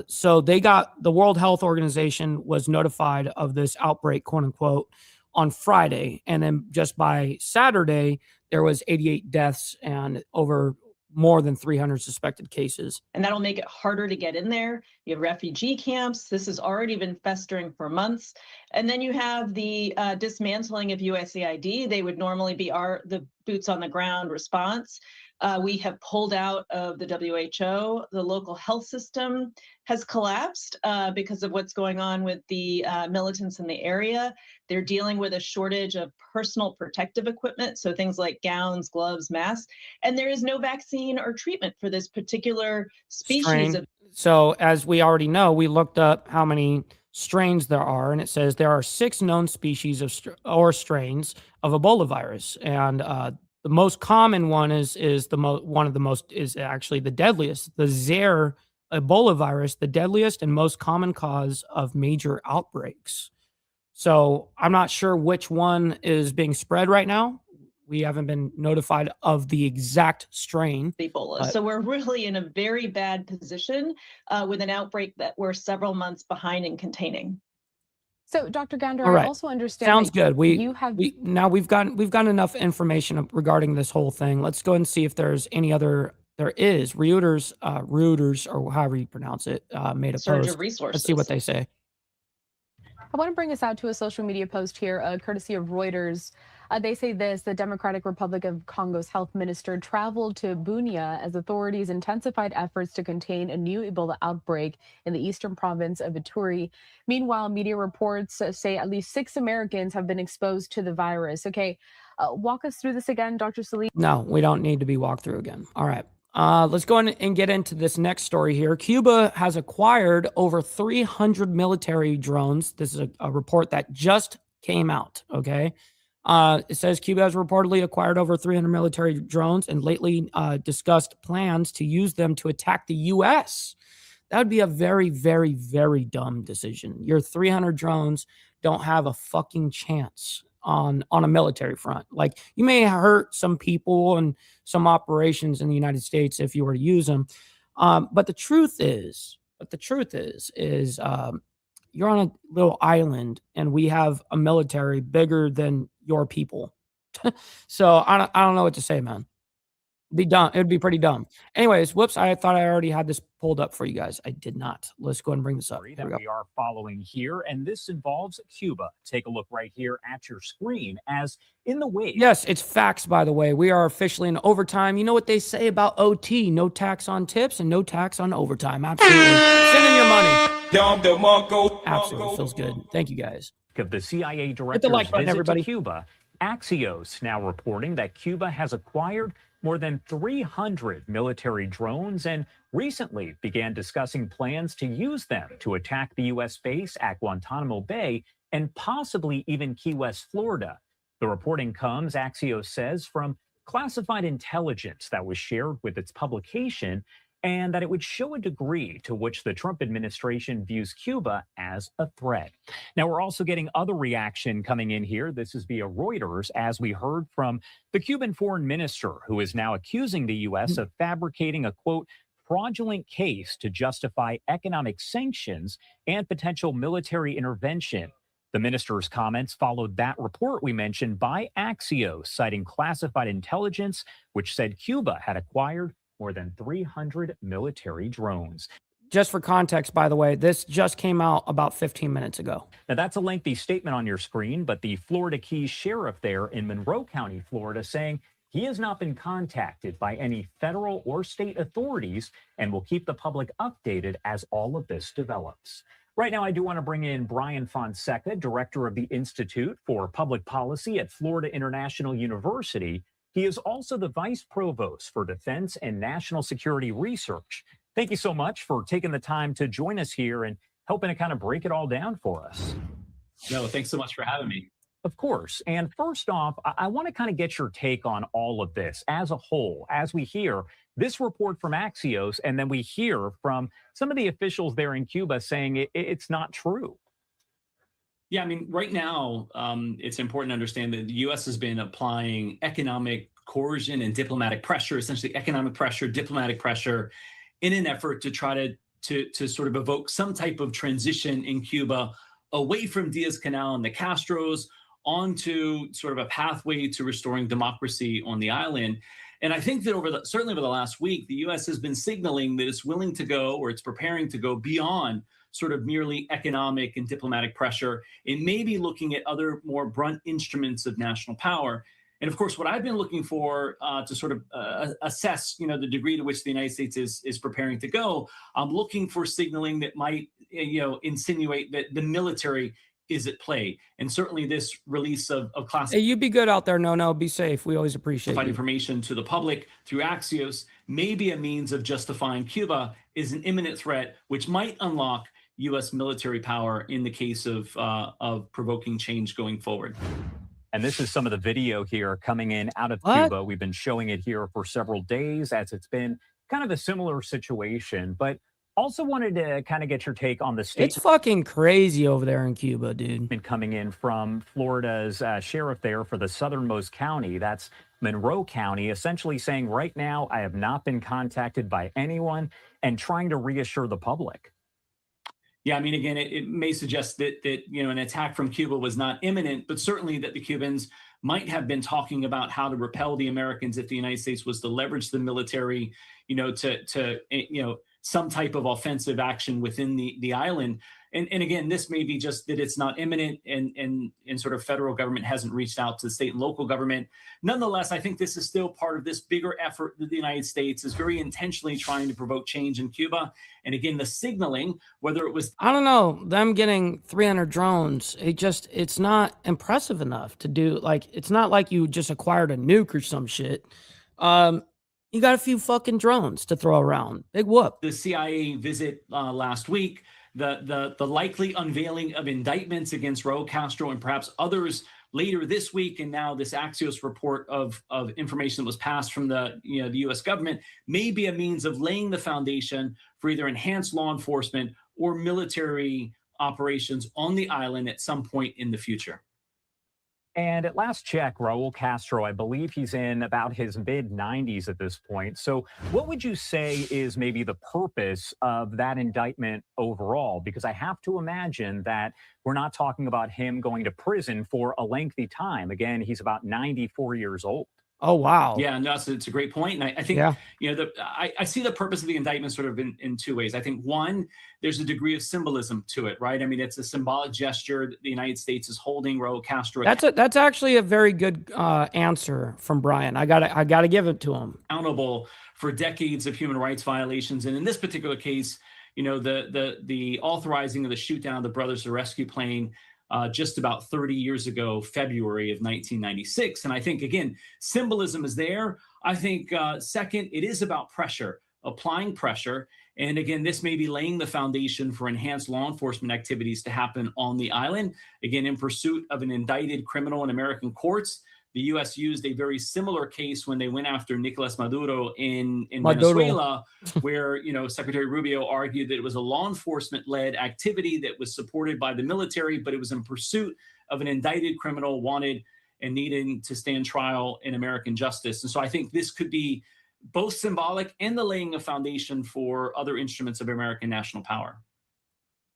Speaker 3: So the World Health Organization was notified of this outbreak, quote unquote, on Friday. And then just by Saturday, there was 88 deaths and over more than 300 suspected cases.
Speaker 19: And that'll make it harder to get in there. You have refugee camps. This has already been festering for months. And then you have the dismantling of USAID. They would normally be the boots on the ground response. We have pulled out of the WHO. The local health system has collapsed because of what's going on with the militants in the area. They're dealing with a shortage of personal protective equipment, so things like gowns, gloves, masks, and there is no vaccine or treatment for this particular species of.
Speaker 3: So as we already know, we looked up how many strains there are, and it says there are 6 known species of strains of Ebola virus, and the most common one is actually the deadliest, the Zaire Ebola virus, the deadliest and most common cause of major outbreaks. So I'm not sure which one is being spread right now. We haven't been notified of the exact strain.
Speaker 19: Ebola. So we're really in a very bad position with an outbreak that we're several months behind in containing.
Speaker 18: So, Dr. Gander,
Speaker 3: All right.
Speaker 18: I also understand.
Speaker 3: Sounds good.
Speaker 18: We've
Speaker 3: gotten enough information regarding this whole thing. Let's go and see if there's any other. There is Reuters, or however you pronounce it, made a
Speaker 19: Surge
Speaker 3: post.
Speaker 19: of resources.
Speaker 3: Let's see what they say.
Speaker 18: I want to bring us out to a social media post here, courtesy of Reuters. They say this: the Democratic Republic of Congo's health minister traveled to Bunia as authorities intensified efforts to contain a new Ebola outbreak in the eastern province of Ituri. Meanwhile, media reports say at least 6 Americans have been exposed to the virus. Okay, walk us through this again, Dr. Salih.
Speaker 3: No, we don't need to be walked through again. All right. Let's go in and get into this next story here. Cuba has acquired over 300 military drones. This is a report that just came out, okay? It says Cuba has reportedly acquired over 300 military drones and lately discussed plans to use them to attack the U.S. That would be a very, very, very dumb decision. Your 300 drones don't have a fucking chance on a military front. Like, you may hurt some people and some operations in the United States if you were to use them. But the truth is, you're on a little island and we have a military bigger than your people. So I don't know what to say, man. Be dumb. It would be pretty dumb. Anyways, whoops. I thought I already had this pulled up for you guys. I did not. Let's go ahead and bring this up.
Speaker 20: That we are following here, and this involves Cuba. Take a look right here at your screen as in the wake.
Speaker 3: Yes, it's facts, by the way. We are officially in overtime. You know what they say about OT? No tax on tips and no tax on overtime. Absolutely. Send in your money. Absolutely. Feels good. Thank you, guys.
Speaker 20: Of the CIA
Speaker 3: Hit
Speaker 20: director's
Speaker 3: the like button,
Speaker 20: visit
Speaker 3: everybody.
Speaker 20: to Cuba. Axios now reporting that Cuba has acquired more than 300 military drones and recently began discussing plans to use them to attack the U.S. base at Guantanamo Bay and possibly even Key West, Florida. The reporting comes, Axios says, from classified intelligence that was shared with its publication, and that it would show a degree to which the Trump administration views Cuba as a threat. Now, we're also getting other reaction coming in here. This is via Reuters, as we heard from the Cuban foreign minister, who is now accusing the U.S. of fabricating a, quote, fraudulent case to justify economic sanctions and potential military intervention. The minister's comments followed that report we mentioned by Axios, citing classified intelligence, which said Cuba had acquired more than 300 military drones.
Speaker 3: Just for context, by the way, this just came out about 15 minutes ago.
Speaker 20: Now, that's a lengthy statement on your screen, but the Florida Keys sheriff there in Monroe County, Florida, saying he has not been contacted by any federal or state authorities and will keep the public updated as all of this develops. Right now, I do want to bring in Brian Fonseca, director of the Institute for Public Policy at Florida International University. He is also the vice provost for Defense and National Security Research. Thank you so much for taking the time to join us here and helping to kind of break it all down for us.
Speaker 21: No, thanks so much for having me.
Speaker 20: Of course. And first off, I want to kind of get your take on all of this as a whole, as we hear this report from Axios, and then we hear from some of the officials there in Cuba saying it's not true.
Speaker 21: Yeah, I mean, right now, it's important to understand that the U.S. has been applying economic coercion and diplomatic pressure, essentially economic pressure, diplomatic pressure, in an effort to try to sort of evoke some type of transition in Cuba away from Diaz-Canel and the Castros onto sort of a pathway to restoring democracy on the island. And I think that certainly over the last week, the U.S. has been signaling that it's willing to go, or it's preparing to go beyond sort of merely economic and diplomatic pressure. It may be looking at other more blunt instruments of national power. And of course, what I've been looking for to sort of assess, the degree to which the United States is preparing to go, I'm looking for signaling that might, insinuate that the military is at play. And certainly this release of classified
Speaker 3: Hey, you be good out there. No, be safe. We always appreciate you.
Speaker 21: information to the public through Axios may be a means of justifying Cuba is an imminent threat, which might unlock U.S. military power in the case of provoking change going forward.
Speaker 20: And this is some of the video here coming in out of Cuba. We've been showing it here for several days as it's been kind of a similar situation, but also wanted to kind of get your take on the state.
Speaker 3: It's fucking crazy over there in Cuba, dude.
Speaker 20: Been coming in from Florida's sheriff there for the southernmost county. That's Monroe County, essentially saying right now, I have not been contacted by anyone and trying to reassure the public.
Speaker 21: Yeah, I mean, again, it may suggest that an attack from Cuba was not imminent, but certainly that the Cubans might have been talking about how to repel the Americans if the United States was to leverage the military, to some type of offensive action within the island. And again, this may be just that it's not imminent and sort of federal government hasn't reached out to the state and local government. Nonetheless, I think this is still part of this bigger effort that the United States is very intentionally trying to provoke change in Cuba. And again, the signaling, whether it was...
Speaker 3: I don't know, them getting 300 drones, it's not impressive enough to do, it's not like you just acquired a nuke or some shit. You got a few fucking drones to throw around. Big whoop.
Speaker 21: The CIA visit last week, the likely unveiling of indictments against Raul Castro and perhaps others later this week, and now this Axios report of information that was passed from the U.S. government may be a means of laying the foundation for either enhanced law enforcement or military operations on the island at some point in the future.
Speaker 20: And at last check, Raul Castro, I believe he's in about his mid-90s at this point. So what would you say is maybe the purpose of that indictment overall? Because I have to imagine that we're not talking about him going to prison for a lengthy time. Again, he's about 94 years old.
Speaker 3: Oh, wow.
Speaker 21: Yeah, no, it's a great point. And I think, I see the purpose of the indictment sort of in two ways. I think, one, there's a degree of symbolism to it, right? I mean, it's a symbolic gesture that the United States is holding Raul Castro.
Speaker 3: That's actually a very good answer from Brian. I gotta give it to him.
Speaker 21: Accountable for decades of human rights violations. And in this particular case, the authorizing of the shoot down of the Brothers of Rescue plane just about 30 years ago, February of 1996. And I think, again, symbolism is there. I think, second, it is about pressure, applying pressure. And again, this may be laying the foundation for enhanced law enforcement activities to happen on the island. Again, in pursuit of an indicted criminal in American courts. The U.S. used a very similar case when they went after Nicolas Maduro in Venezuela, where, Secretary Rubio argued that it was a law enforcement-led activity that was supported by the military, but it was in pursuit of an indicted criminal wanted and needing to stand trial in American justice. And so I think this could be both symbolic and the laying of foundation for other instruments of American national power.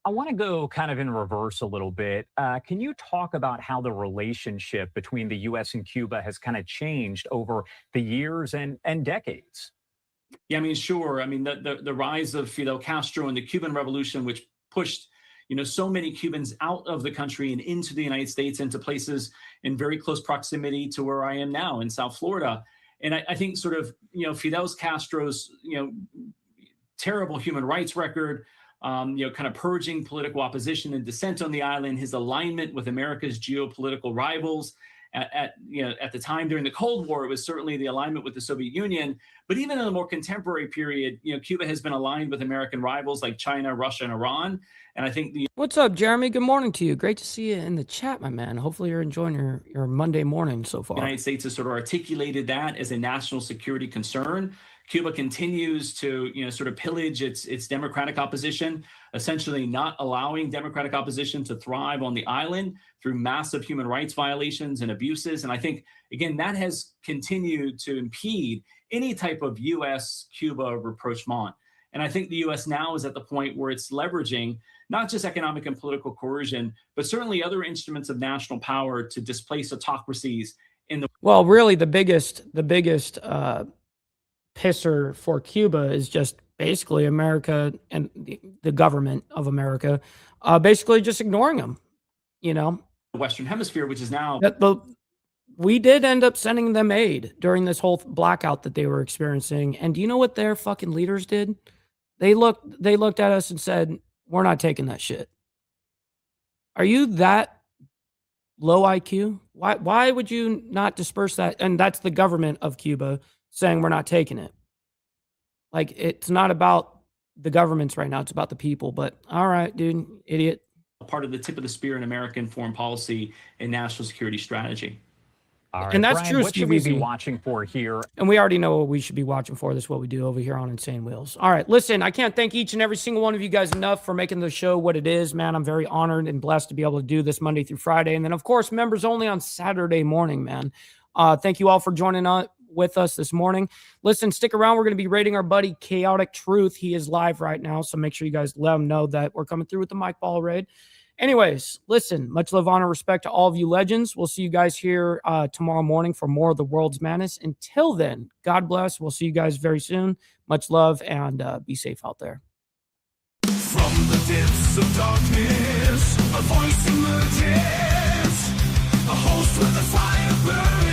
Speaker 20: I want to go kind of in reverse a little bit. Can you talk about how the relationship between the U.S. and Cuba has kind of changed over the years and decades?
Speaker 21: Yeah, I mean, sure. I mean, the rise of Fidel Castro and the Cuban Revolution, which pushed, so many Cubans out of the country and into the United States, into places in very close proximity to where I am now in South Florida. And I think sort of, Fidel Castro's, terrible human rights record, kind of purging political opposition and dissent on the island, his alignment with America's geopolitical rivals. At the time during the Cold War, it was certainly the alignment with the Soviet Union. But even in the more contemporary period, Cuba has been aligned with American rivals like China, Russia, and Iran. And I think
Speaker 3: What's up, Jeremy? Good morning to you. Great to see you in the chat, my man. Hopefully you're enjoying your Monday morning so far.
Speaker 21: The United States has sort of articulated that as a national security concern. Cuba continues to, sort of pillage its democratic opposition, essentially not allowing democratic opposition to thrive on the island through massive human rights violations and abuses. And I think, again, that has continued to impede any type of U.S.-Cuba rapprochement. And I think the U.S. now is at the point where it's leveraging not just economic and political coercion, but certainly other instruments of national power to displace autocracies in the—
Speaker 3: Well, really, the biggest pisser for Cuba is just basically America and the government of America basically just ignoring them,
Speaker 21: the Western Hemisphere, which is now—
Speaker 3: we did end up sending them aid during this whole blackout that they were experiencing. And do you know what their fucking leaders did? They looked at us and said, we're not taking that shit. Are you that low IQ? Why would you not disperse that? And that's the government of Cuba saying we're not taking it. Like, it's not about the governments right now. It's about the people. But all right, dude, idiot.
Speaker 21: Part of the tip of the spear in American foreign policy and national security strategy.
Speaker 20: All right,
Speaker 3: And that's
Speaker 20: Brian,
Speaker 3: true,
Speaker 20: what should we be
Speaker 3: Stevie.
Speaker 20: watching for here?
Speaker 3: And we already know what we should be watching for. This is what we do over here on Insane Wheels. All right, listen, I can't thank each and every single one of you guys enough for making the show what it is, man. I'm very honored and blessed to be able to do this Monday through Friday. And then, of course, members only on Saturday morning, man. Thank you all for joining with us this morning. Listen, stick around. We're going to be rating our buddy Chaotic Truth. He is live right now, so make sure you guys let him know that we're coming through with the Mike Ball raid. Anyways, listen, much love, honor, respect to all of you legends. We'll see you guys here tomorrow morning for more of the world's madness. Until then, God bless. We'll see you guys very soon. Much love, and be safe out there.
Speaker 1: From the depths of darkness, a voice emerges, a host with a fire burns.